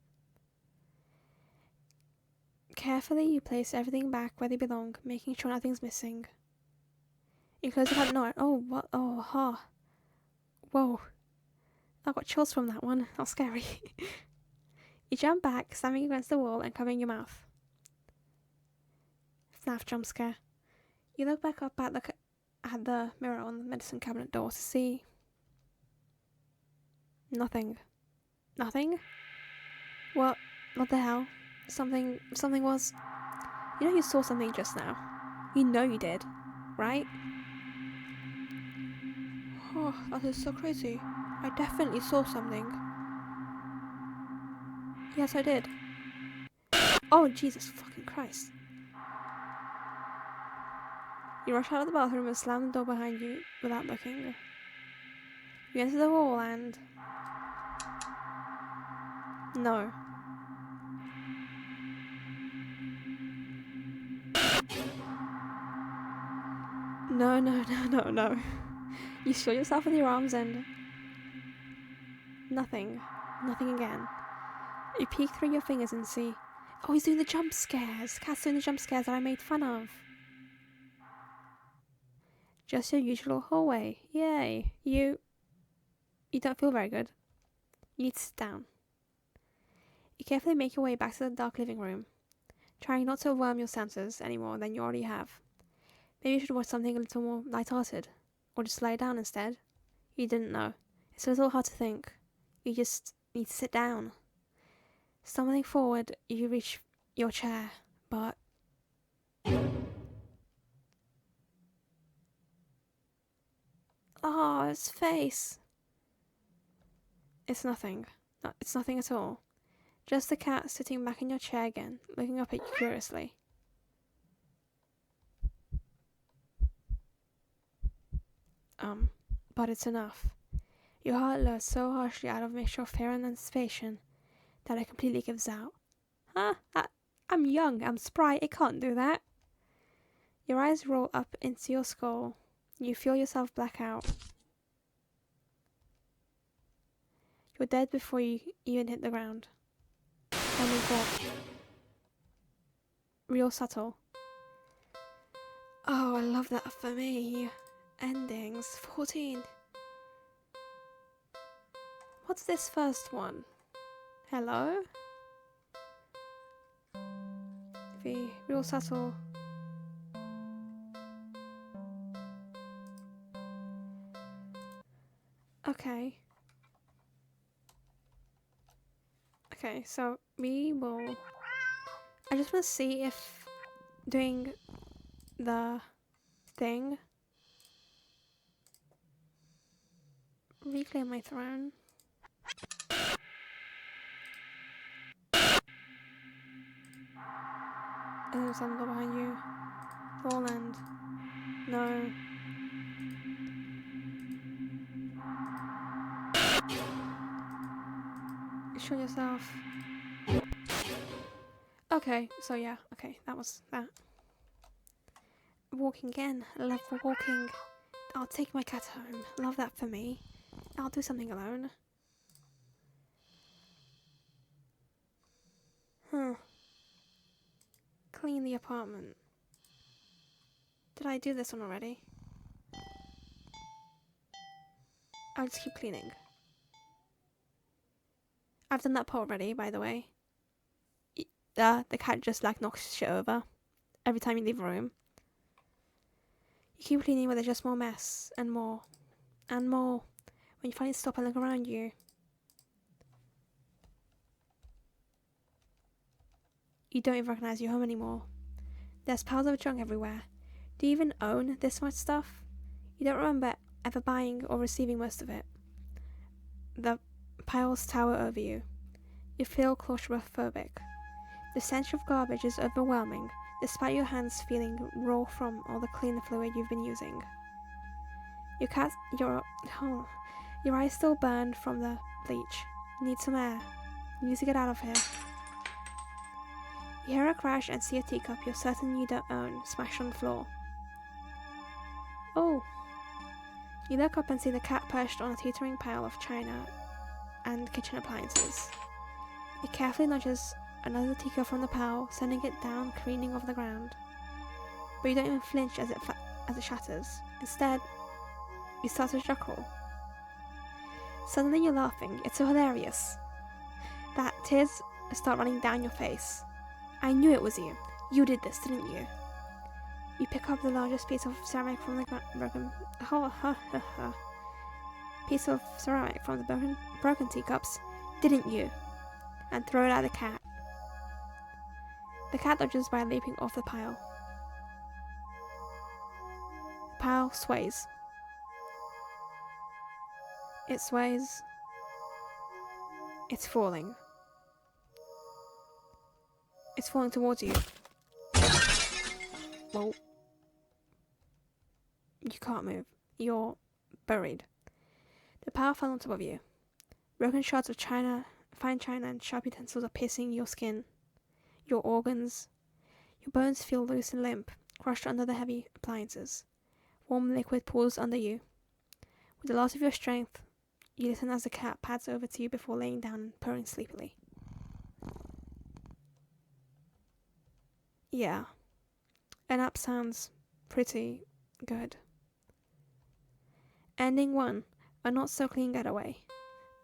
Carefully, you place everything back where they belong, making sure nothing's missing. You close the cabinet door. Oh, what? Oh, ha. Whoa. I got chills from that one. That was scary. You jump back, slamming against the wall and covering your mouth. FNAF jump scare. You look back up at the mirror on the medicine cabinet door to see... Nothing. Nothing? What the hell? Something was... You know you saw something just now. You know you did, right? Oh, that is so crazy. I definitely saw something. Yes, I did. Oh, Jesus fucking Christ. You rush out of the bathroom and slam the door behind you without looking. You enter the hall and... No. No. You show yourself with your arms and... Nothing again. You peek through your fingers and see... Oh, he's doing the jump scares. Cat's doing the jump scares that I made fun of. Just your usual hallway. Yay. You don't feel very good. You need to sit down. You carefully make your way back to the dark living room, trying not to overwhelm your senses any more than you already have. Maybe you should watch something a little more light-hearted, or just lie down instead. You didn't know. It's a little hard to think. You just need to sit down. Stumbling forward, you reach your chair, but... Oh, his face. It's nothing. No, it's nothing at all. Just the cat sitting back in your chair again, looking up at you curiously. But it's enough. Your heart lowers so harshly out of a mixture of fear and anticipation that it completely gives out. Huh? I'm young, I'm spry, I can't do that. Your eyes roll up into your skull. You feel yourself black out. You're dead before you even hit the ground. Ending thought. Real subtle. Oh, I love that for me. Endings. 14. What's this first one? Hello? Real subtle. Okay. Okay, so we will... I just want to see if doing the thing... Reclaim my throne. And there's something behind you. Roland. No. Show yourself. Okay, so yeah, okay, that was that. Walking again. I love walking. I'll take my cat home. Love that for me. I'll do something alone. Clean the apartment. Did I do this one already? I'll just keep cleaning. I've done that part already, by the way. The cat just like knocks shit over every time you leave a room. You keep cleaning, but there's just more mess and more and more. When you finally stop and look around you, you don't even recognize your home anymore. There's piles of junk everywhere. Do you even own this much stuff? You don't remember ever buying or receiving most of it. The piles tower over you. You feel claustrophobic. The stench of garbage is overwhelming, despite your hands feeling raw from all the cleaner fluid you've been using. Your eyes still burn from the bleach. You need some air. You need to get out of here. You hear a crash and see a teacup you're certain you don't own smashed on the floor. Oh! You look up and see the cat perched on a teetering pile of china and kitchen appliances. It carefully nudges another teacup from the pile, sending it down, careening over the ground. But you don't even flinch as it shatters. Instead, you start to chuckle. Suddenly you're laughing. It's so hilarious that tears start running down your face. I knew it was you. You did this, didn't you? You pick up the largest piece of ceramic from the broken teacups, didn't you? And throw it at the cat. The cat dodges by leaping off the pile. The pile sways. It sways. It's falling. It's falling towards you. Well, you can't move. You're buried. The pile fell on top of you. Broken shards of china, fine china and sharp utensils are piercing your skin, your organs. Your bones feel loose and limp, crushed under the heavy appliances. Warm liquid pools under you. With the loss of your strength, you listen as the cat pads over to you before laying down and purring sleepily. Yeah, a nap sounds pretty good. Ending 1, a not so clean getaway.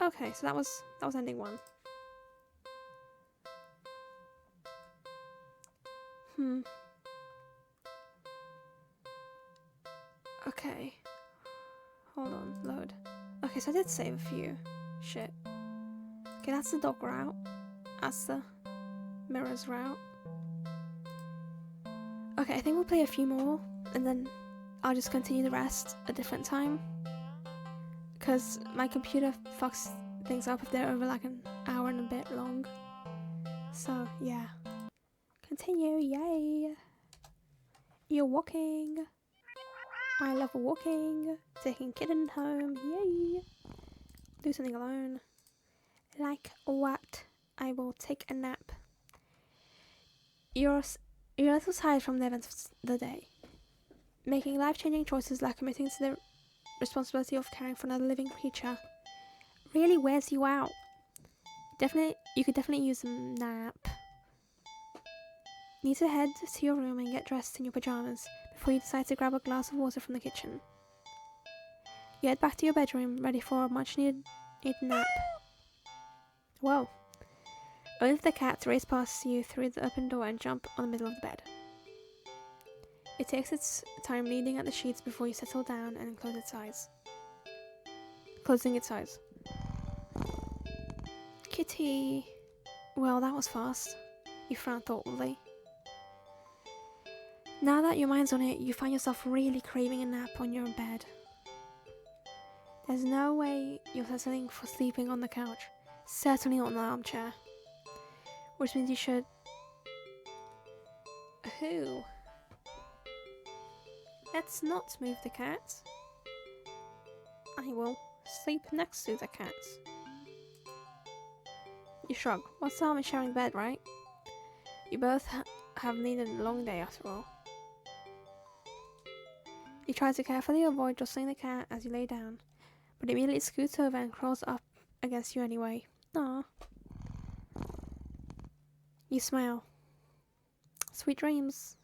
Okay, so that was ending 1. Okay. Hold on, load. Okay, so I did save a few. Shit. Okay, that's the dog route. That's the mirrors route. Okay, I think we'll play a few more, and then I'll just continue the rest a different time. Because my computer fucks things up if they're over like an hour and a bit long. So, yeah. Continue, yay! You're walking. I love walking. Taking kitten home, yay! Do something alone. Like what? I will take a nap. You're a little tired from the events of the day. Making life-changing choices like committing to the responsibility of caring for another living creature really wears you out. You could definitely use a nap. Need to head to your room and get dressed in your pajamas before you decide to grab a glass of water from the kitchen. You head back to your bedroom, ready for a much-needed nap. Whoa. Only for the cat to race past you through the open door and jump on the middle of the bed. It takes its time kneading at the sheets before you settle down and closing its eyes. Kitty. Well, that was fast. You frowned thoughtfully. Now that your mind's on it, you find yourself really craving a nap on your bed. There's no way you're settling for sleeping on the couch. Certainly not in the armchair. Which means you should... Who? Let's not move the cat. I will sleep next to the cat. You shrug. What's the harm in sharing the bed, right? You both have needed a long day after all. You try to carefully avoid jostling the cat as you lay down, but it immediately scoots over and crawls up against you anyway. Aww. You smile. Sweet dreams.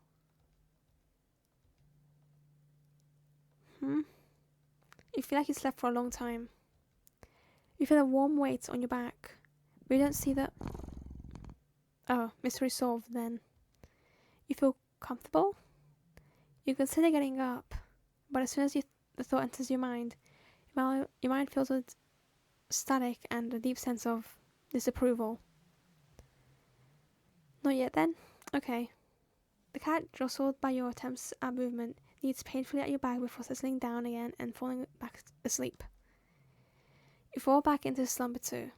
You feel like you slept for a long time. You feel a warm weight on your back, but you don't see the... Oh, mystery solved then. You feel comfortable? You consider getting up, but as soon as the thought enters your mind fills with static and a deep sense of disapproval. Not yet then? Okay. The cat, jostled by your attempts at movement, kneads painfully at your back before settling down again and falling back asleep. You fall back into slumber too.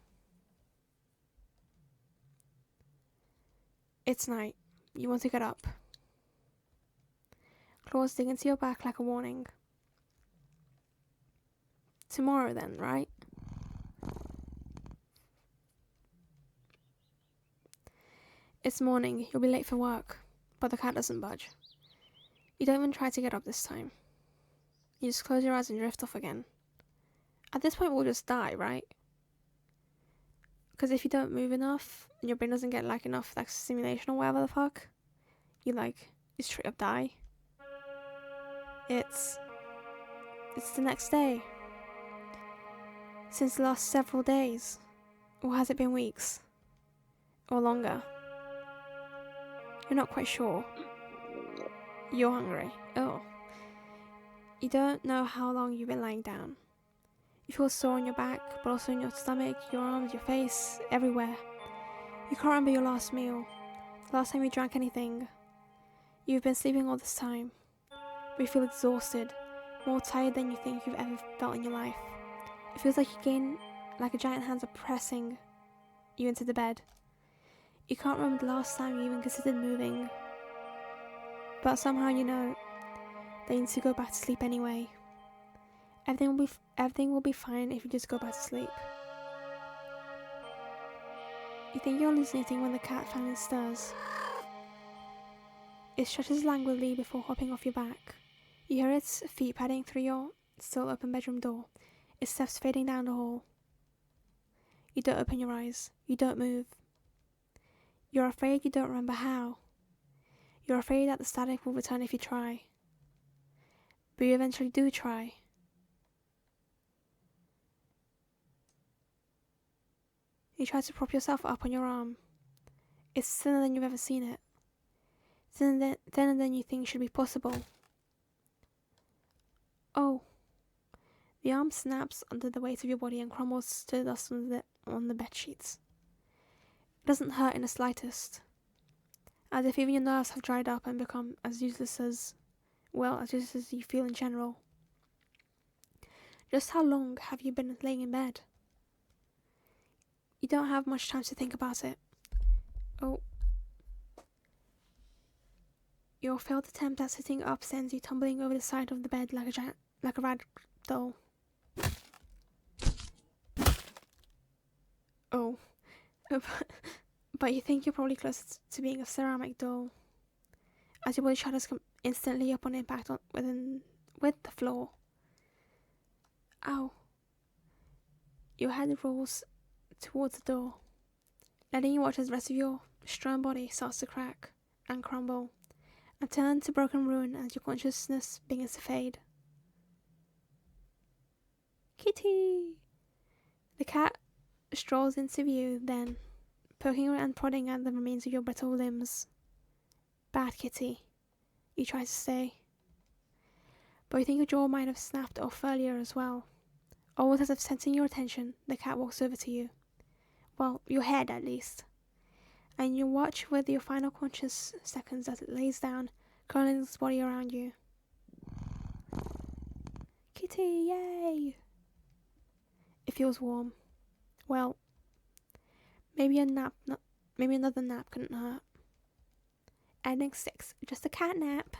It's night. You want to get up. Claws dig into your back like a warning. Tomorrow then, right? It's morning. You'll be late for work. But the cat doesn't budge. You don't even try to get up this time. You just close your eyes and drift off again. At this point, we'll just die, right? Because if you don't move enough, and your brain doesn't get like enough like stimulation or whatever the fuck, you straight up die. It's the next day. Since the last several days. Or has it been weeks? Or longer? You're not quite sure. You're hungry. Oh. You don't know how long you've been lying down. You feel sore on your back, but also in your stomach, your arms, your face, everywhere. You can't remember your last meal, the last time you drank anything. You've been sleeping all this time, but you feel exhausted, more tired than you think you've ever felt in your life. It feels like a giant hands are pressing you into the bed. You can't remember the last time you even considered moving, but somehow you know that you need to go back to sleep anyway. Everything will be fine if you just go back to sleep. You think you're hallucinating when the cat finally stirs. It stretches languidly before hopping off your back. You hear its feet padding through your still open bedroom door, its steps fading down the hall. You don't open your eyes. You don't move. You're afraid you don't remember how. You're afraid that the static will return if you try. But you eventually do try. You try to prop yourself up on your arm. It's thinner than you've ever seen it. Thinner than you think should be possible. Oh. The arm snaps under the weight of your body and crumbles to dust on the bed sheets. It doesn't hurt in the slightest. As if even your nerves have dried up and become as useless as you feel in general. Just how long have you been laying in bed? You don't have much time to think about it. Oh. Your failed attempt at sitting up sends you tumbling over the side of the bed like a rag doll. Oh. But you think you're probably close to being a ceramic doll. As your body shudders instantly upon impact with the floor. Ow. Your head rolls towards the door, letting you watch as the rest of your strong body starts to crack and crumble and turn to broken ruin as your consciousness begins to fade. Kitty! The cat strolls into view then, poking and prodding at the remains of your brittle limbs. Bad kitty. You try to stay. But you think your jaw might have snapped off earlier as well. Almost as if sensing your attention, the cat walks over to you. Well, your head at least. And you watch with your final conscious seconds as it lays down, curling its body around you. Kitty, yay! It feels warm. Well, maybe another nap couldn't hurt. Ending 6, just a cat nap.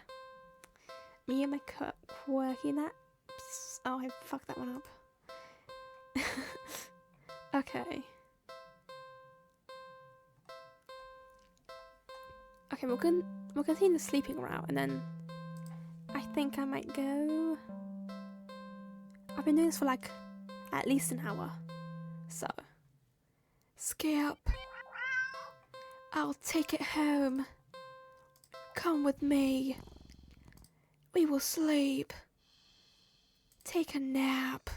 Me and my quirky naps. Oh, I fucked that one up. Okay. Okay, we'll continue the sleeping route, and then I think I might go. I've been doing this for like at least an hour, so skip. I'll take it home. Come with me. We will sleep. Take a nap.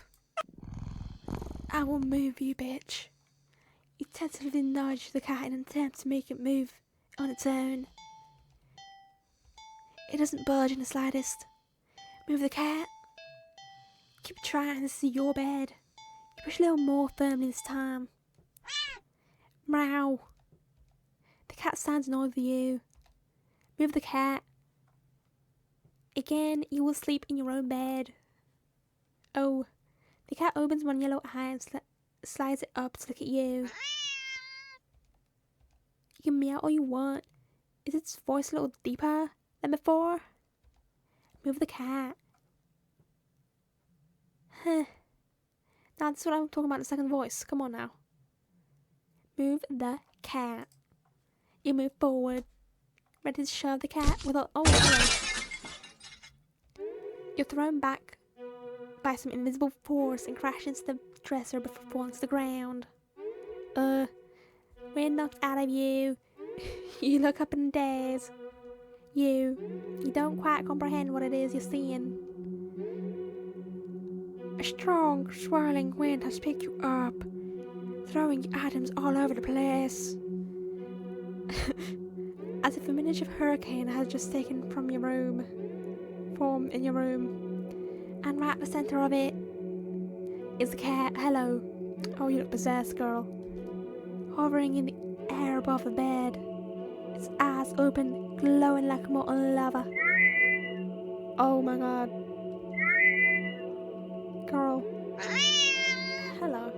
I will move you, bitch. You tentatively nudge the cat in an attempt to make it move on its own. It doesn't budge in the slightest. Move the cat. Keep trying, this is your bed. You push a little more firmly this time. Meow. The cat stands in awe of you. Move the cat. Again, you will sleep in your own bed. Oh. The cat opens one yellow eye and slides it up to look at you. You can meow all you want. Is its voice a little deeper than before? Move the cat. Huh. Now that's what I'm talking about, the second voice. Come on now. Move the cat. You move forward. Ready to shove the cat with a... Oh, hello. You're thrown back by some invisible force and crash into the dresser before falling to the ground. We're knocked out of you. You look up in a daze. You don't quite comprehend what it is you're seeing. A strong, swirling wind has picked you up, throwing items all over the place. As if a miniature hurricane has just taken form in your room. And right at the center of it is the cat. Hello. Oh, you look possessed, girl. Hovering in the air above the bed. Its eyes open, glowing like molten lava. Oh my god. Girl. Hello.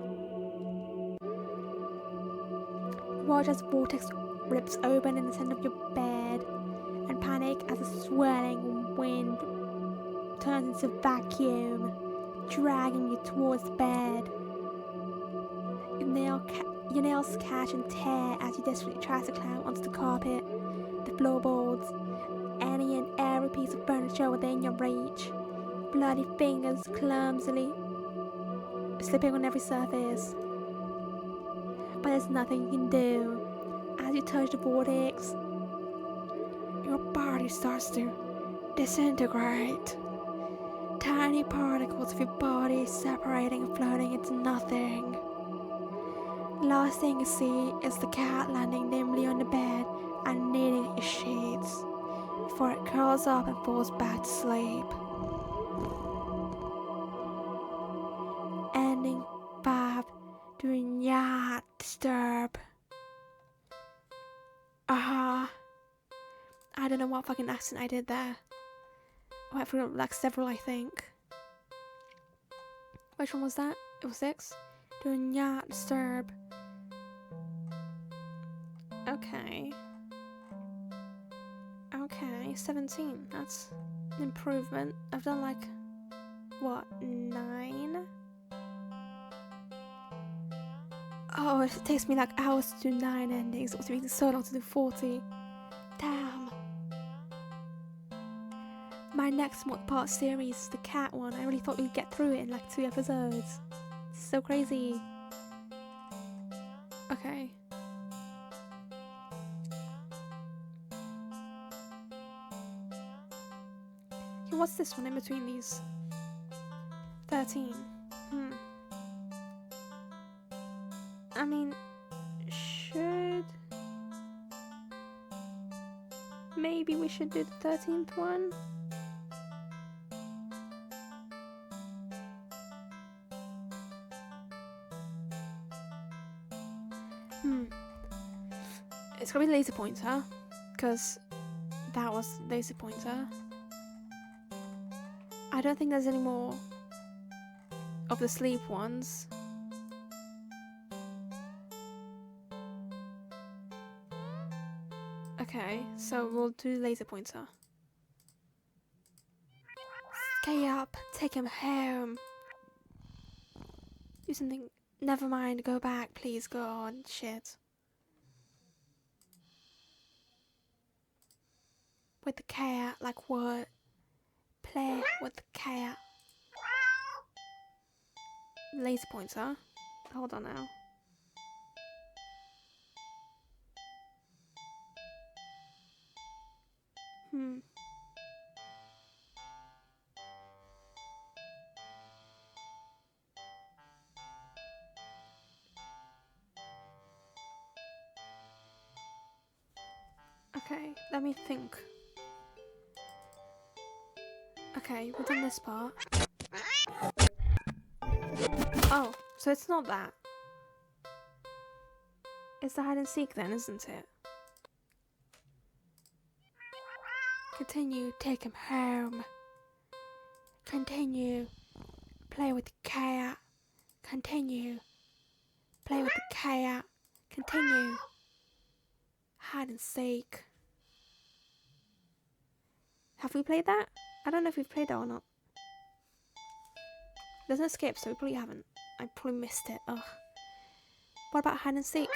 Watch as the vortex rips open in the center of your bed, and panic as the swirling wind turns into vacuum, dragging you towards the bed. Your nails catch and tear as you desperately try to climb onto the carpet, the floorboards, any and every piece piece of furniture within your reach. Bloody fingers clumsily slipping on every surface. But there's nothing you can do. As you touch the vortex, your body starts to disintegrate. Tiny particles of your body separating and floating into nothing. Last thing you see is the cat landing nimbly on the bed and kneading at your sheets before it curls up and falls back to sleep. Ending 5. Do not disturb. I don't know what fucking accent I did there. I went through like several, I think. Which one was that? It was 6. Do not disturb. Okay. Okay, 17. That's an improvement. I've done like, what, 9? Oh, it takes me like hours to do 9 endings. It was taking so long to do 40. Damn. My next multi-part series is the cat one. I really thought we'd get through it in like 2 episodes. It's so crazy. Okay. Okay, what's this one in between these? 13. I mean, maybe we should do the 13th one? It's gonna be laser pointer, because that was laser pointer. I don't think there's any more of the sleep ones. Okay, so we'll do laser pointer. Stay up, take him home. Do something. Never mind, go back, please, go on. Shit. With the cat, like what? Play with the cat. Laser pointer. Hold on now. Okay, let me think. Okay, we've done this part. Oh, so it's not that. It's the hide and seek then, isn't it? Continue, take him home. Continue, play with the cat. Continue, play with the cat. Continue, hide and seek. Have we played that? I don't know if we've played that or not. There's no skip, so we probably haven't. I probably missed it. Ugh. What about hide and seek?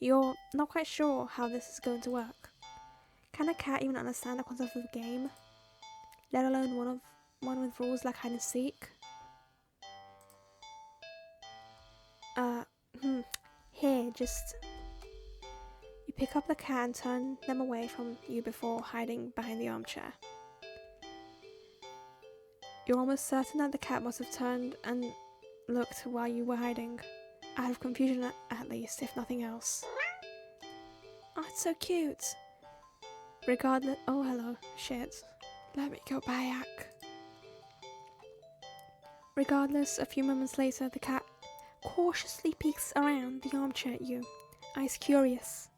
You're not quite sure how this is going to work. Can a cat even understand the concept of the game? Let alone one with rules like hide and seek? Here, just... You pick up the cat and turn them away from you before hiding behind the armchair. You're almost certain that the cat must have turned and looked while you were hiding. Out of confusion at least, if nothing else. Oh, it's so cute! Regardless... Oh, hello. Shit. Let me go back. Regardless, a few moments later, the cat cautiously peeks around the armchair at you, eyes curious.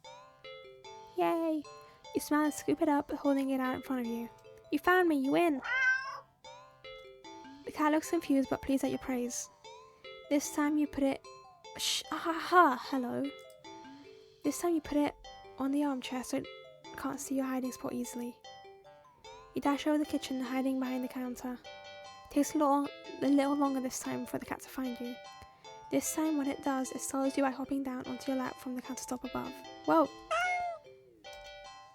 Yay! You smile and scoop it up, holding it out in front of you. You found me, you win! The cat looks confused but pleased at your praise. This time you put it... hello. This time you put it on the armchair so it can't see your hiding spot easily. You dash over the kitchen, hiding behind the counter. It takes a little longer this time for the cat to find you. This time when it does, it startles you by hopping down onto your lap from the countertop above. Whoa!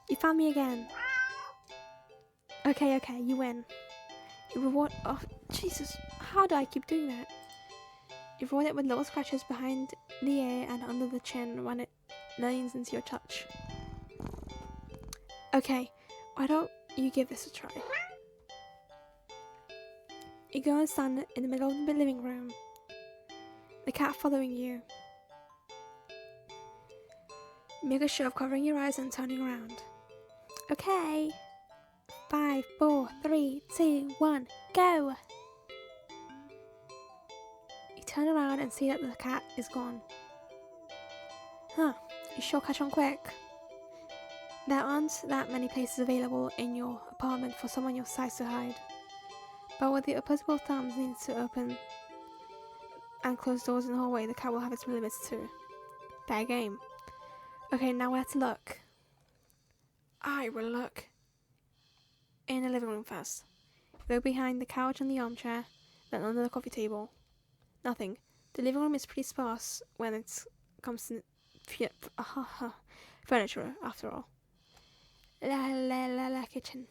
You found me again. Okay, you win. You reward. Oh, Jesus. How do I keep doing that? You reward it with little scratches behind the ear and under the chin when it leans into your touch. Okay, why don't you give this a try? You go and stand in the middle of the living room. The cat following you. Make a show of covering your eyes and turning around. Okay. 5, 4, 3, 2, 1, go! You turn around and see that the cat is gone. Huh, you sure catch on quick. There aren't that many places available in your apartment for someone your size to hide. But with the opposable thumbs needed to open and close doors in the hallway, the cat will have its limits too. Fair game. Okay, now where to look? I will look in the living room first. Go behind the couch and the armchair, then under the coffee table. Nothing. The living room is pretty sparse when it comes to furniture, after all. La kitchen.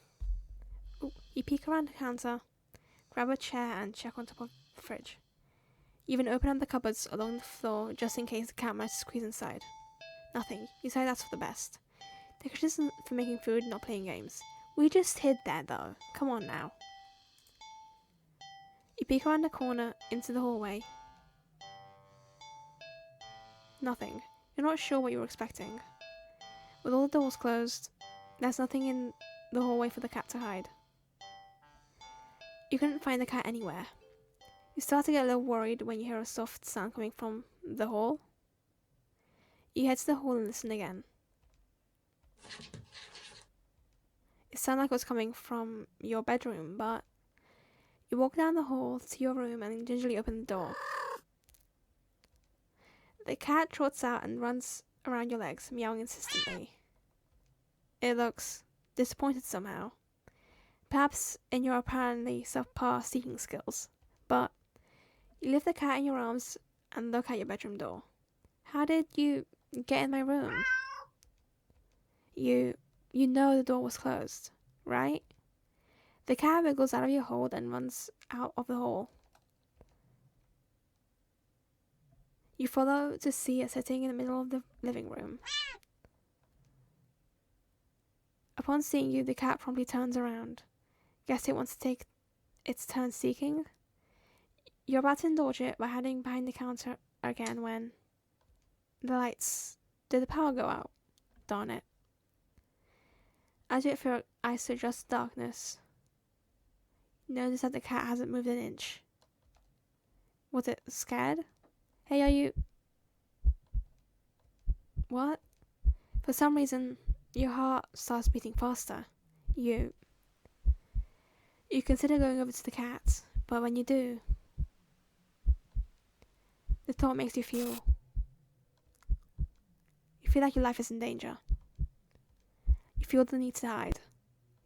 Ooh, you peek around the counter, grab a chair and check on top of the fridge. You even open up the cupboards along the floor just in case the cat might squeeze inside. Nothing. You say that's for the best. The kitchen isn't for making food, not playing games. We just hid there though. Come on now. You peek around the corner into the hallway. Nothing. You're not sure what you were expecting. With all the doors closed, there's nothing in the hallway for the cat to hide. You couldn't find the cat anywhere. You start to get a little worried when you hear a soft sound coming from the hall. You head to the hall and listen again. It sounded like it was coming from your bedroom, but you walk down the hall to your room and gingerly open the door. The cat trots out and runs around your legs, meowing insistently. It looks disappointed somehow. Perhaps in your apparently subpar seeking skills. But you lift the cat in your arms and look at your bedroom door. How did you get in my room? You know the door was closed, right? The cat wiggles out of your hold and runs out of the hall. You follow to see it sitting in the middle of the living room. Upon seeing you, the cat promptly turns around. Guess it wants to take its turn seeking? You're about to indulge it by hiding behind the counter again when the lights... Did the power go out? Darn it. As you wait for your eyes to adjust to darkness, you notice that the cat hasn't moved an inch. Was it scared? Hey, are you... What? For some reason, your heart starts beating faster. You consider going over to the cat, but when you do, the thought makes you feel like your life is in danger. You feel the need to hide.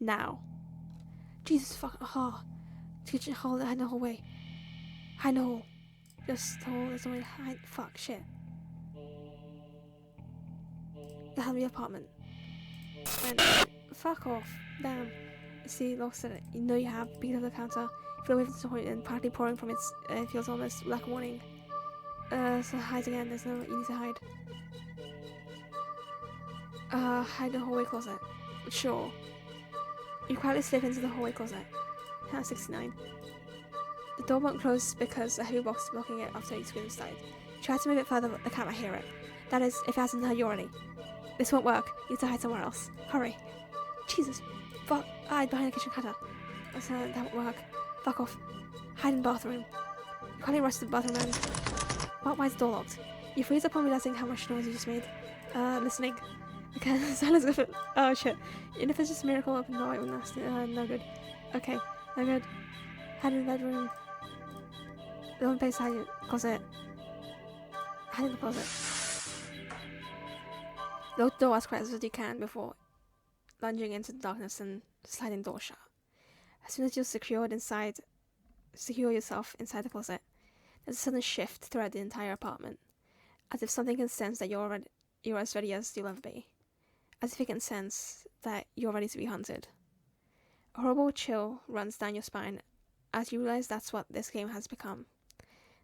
Now. Jesus fuck. Oh. Kitchen hall, hide in the hallway. Hide in the hall. Just the hall, there's no way to hide. Fuck, shit. The hell of your apartment. And fuck off. Damn. You see, lost in it. You know you have. Beat up the counter. Feel away from the point and partly pouring from its feels almost like a warning. So hide again. There's no. You need to hide. Hide in the hallway closet. Sure. You quietly slip into the hallway closet. Count 69. The door won't close because a heavy box is blocking it after you squeeze inside. You try to move it further, but the cat might hear it. That is, if it hasn't heard you already. This won't work. You need to hide somewhere else. Hurry. Jesus. Fuck. Hide behind the kitchen counter. That won't work. Fuck off. Hide in the bathroom. You quietly rush to the bathroom and... Why is the door locked? You freeze upon realizing how much noise you just made. Listening. Okay, silence of it. Oh shit. Even if it's just a miracle, open the door, it will last. No good. Okay, no good. Hide in the bedroom. The only place to hide in the closet. Hide in the closet. Lock the door as quiet as you can before lunging into the darkness and sliding the door shut. As soon as you're secure yourself inside the closet, there's a sudden shift throughout the entire apartment, as if something can sense that you're as ready as you'll ever be, as if it can sense that you're ready to be hunted. A horrible chill runs down your spine as you realize that's what this game has become.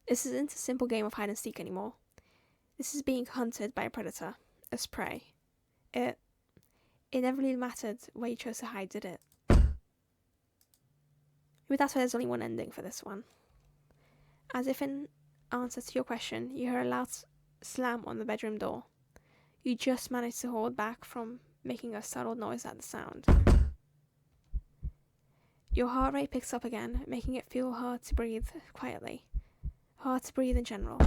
This isn't a simple game of hide and seek anymore. This is being hunted by a predator, as prey. It never really mattered where you chose to hide, did it? Maybe that's why there's only one ending for this one. As if in answer to your question, you hear a loud slam on the bedroom door. You just managed to hold back from making a startled noise at the sound. Your heart rate picks up again, making it feel hard to breathe quietly. Hard to breathe in general.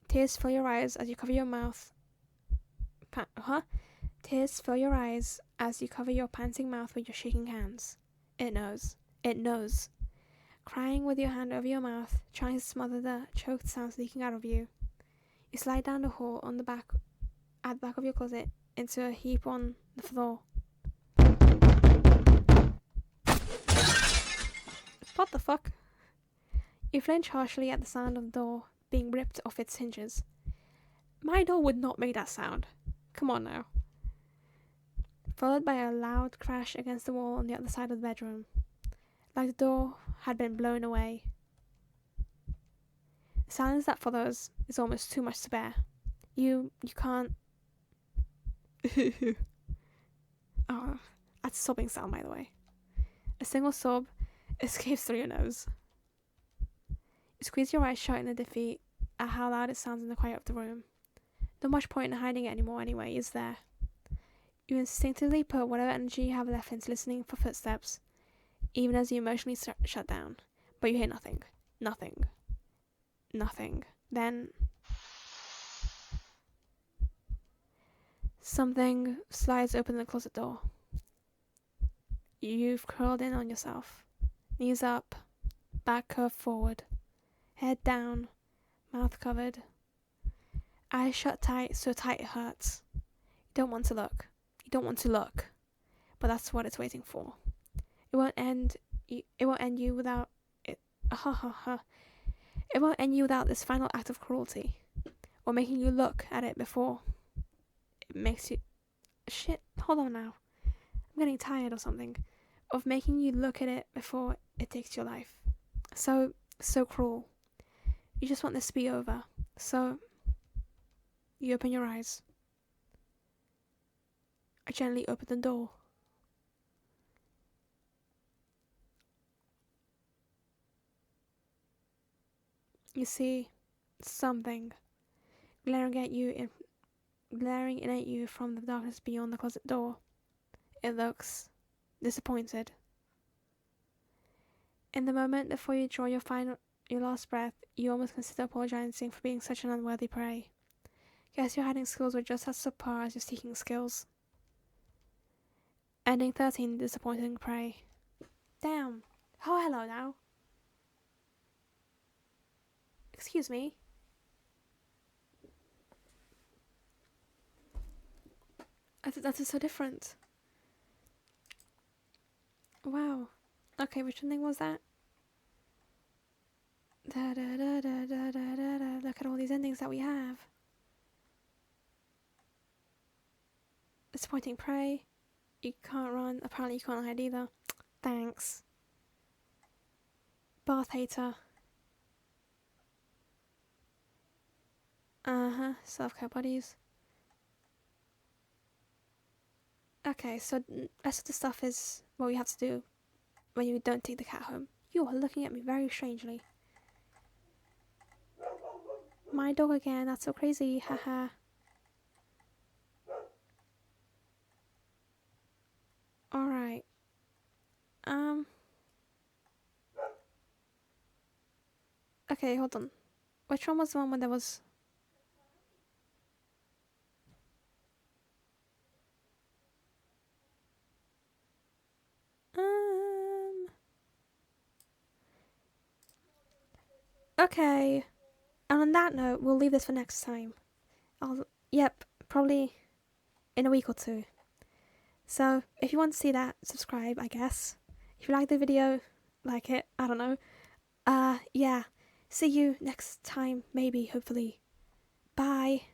Tears fill your eyes as you cover your mouth. Tears fill your eyes as you cover your panting mouth with your shaking hands. It knows. It knows. Crying with your hand over your mouth, trying to smother the choked sounds leaking out of you. You slide down the hall at the back of your closet into a heap on the floor. What the fuck? You flinch harshly at the sound of the door being ripped off its hinges. My door would not make that sound. Come on now. Followed by a loud crash against the wall on the other side of the bedroom, like the door had been blown away. The silence that follows is almost too much to bear. You can't... Oh, that's a sobbing sound, by the way. A single sob escapes through your nose. You squeeze your eyes shut in a defeat at how loud it sounds in the quiet of the room. Not much point in hiding it anymore anyway, is there? You instinctively put whatever energy you have left into listening for footsteps, even as you emotionally shut down. But you hear nothing. Nothing. Nothing. Then... something slides open the closet door. You've curled in on yourself. Knees up, back curved forward, head down, mouth covered, eyes shut tight, so tight it hurts. You don't want to look. You don't want to look. But that's what it's waiting for. It won't end you without it. It won't end you without this final act of cruelty, or making you look at it before it makes you... Shit, hold on now. I'm getting tired or something. Of making you look at it before it takes your life. So cruel. You just want this to be over. So, you open your eyes. I gently open the door. You see something glaring in at you from the darkness beyond the closet door. It looks disappointed. In the moment before you draw your last breath, you almost consider apologizing for being such an unworthy prey. Guess your hiding skills were just as subpar as your seeking skills. Ending 13, disappointing prey. Damn. Oh, hello now. Excuse me. That is so different. Wow. Okay, which ending was that? Look at all these endings that we have. Disappointing prey. You can't run. Apparently you can't hide either. Thanks. Bath hater. Self-care buddies. Okay, so rest of the stuff is what we have to do when you don't take the cat home. You are looking at me very strangely. My dog again, that's so crazy, haha. Alright. Okay, hold on. Which one was the one when there was... Okay. And on that note, we'll leave this for next time. Yep, probably in a week or two. So, if you want to see that, subscribe, I guess. If you like the video, like it, I don't know. Yeah. See you next time, maybe, hopefully. Bye.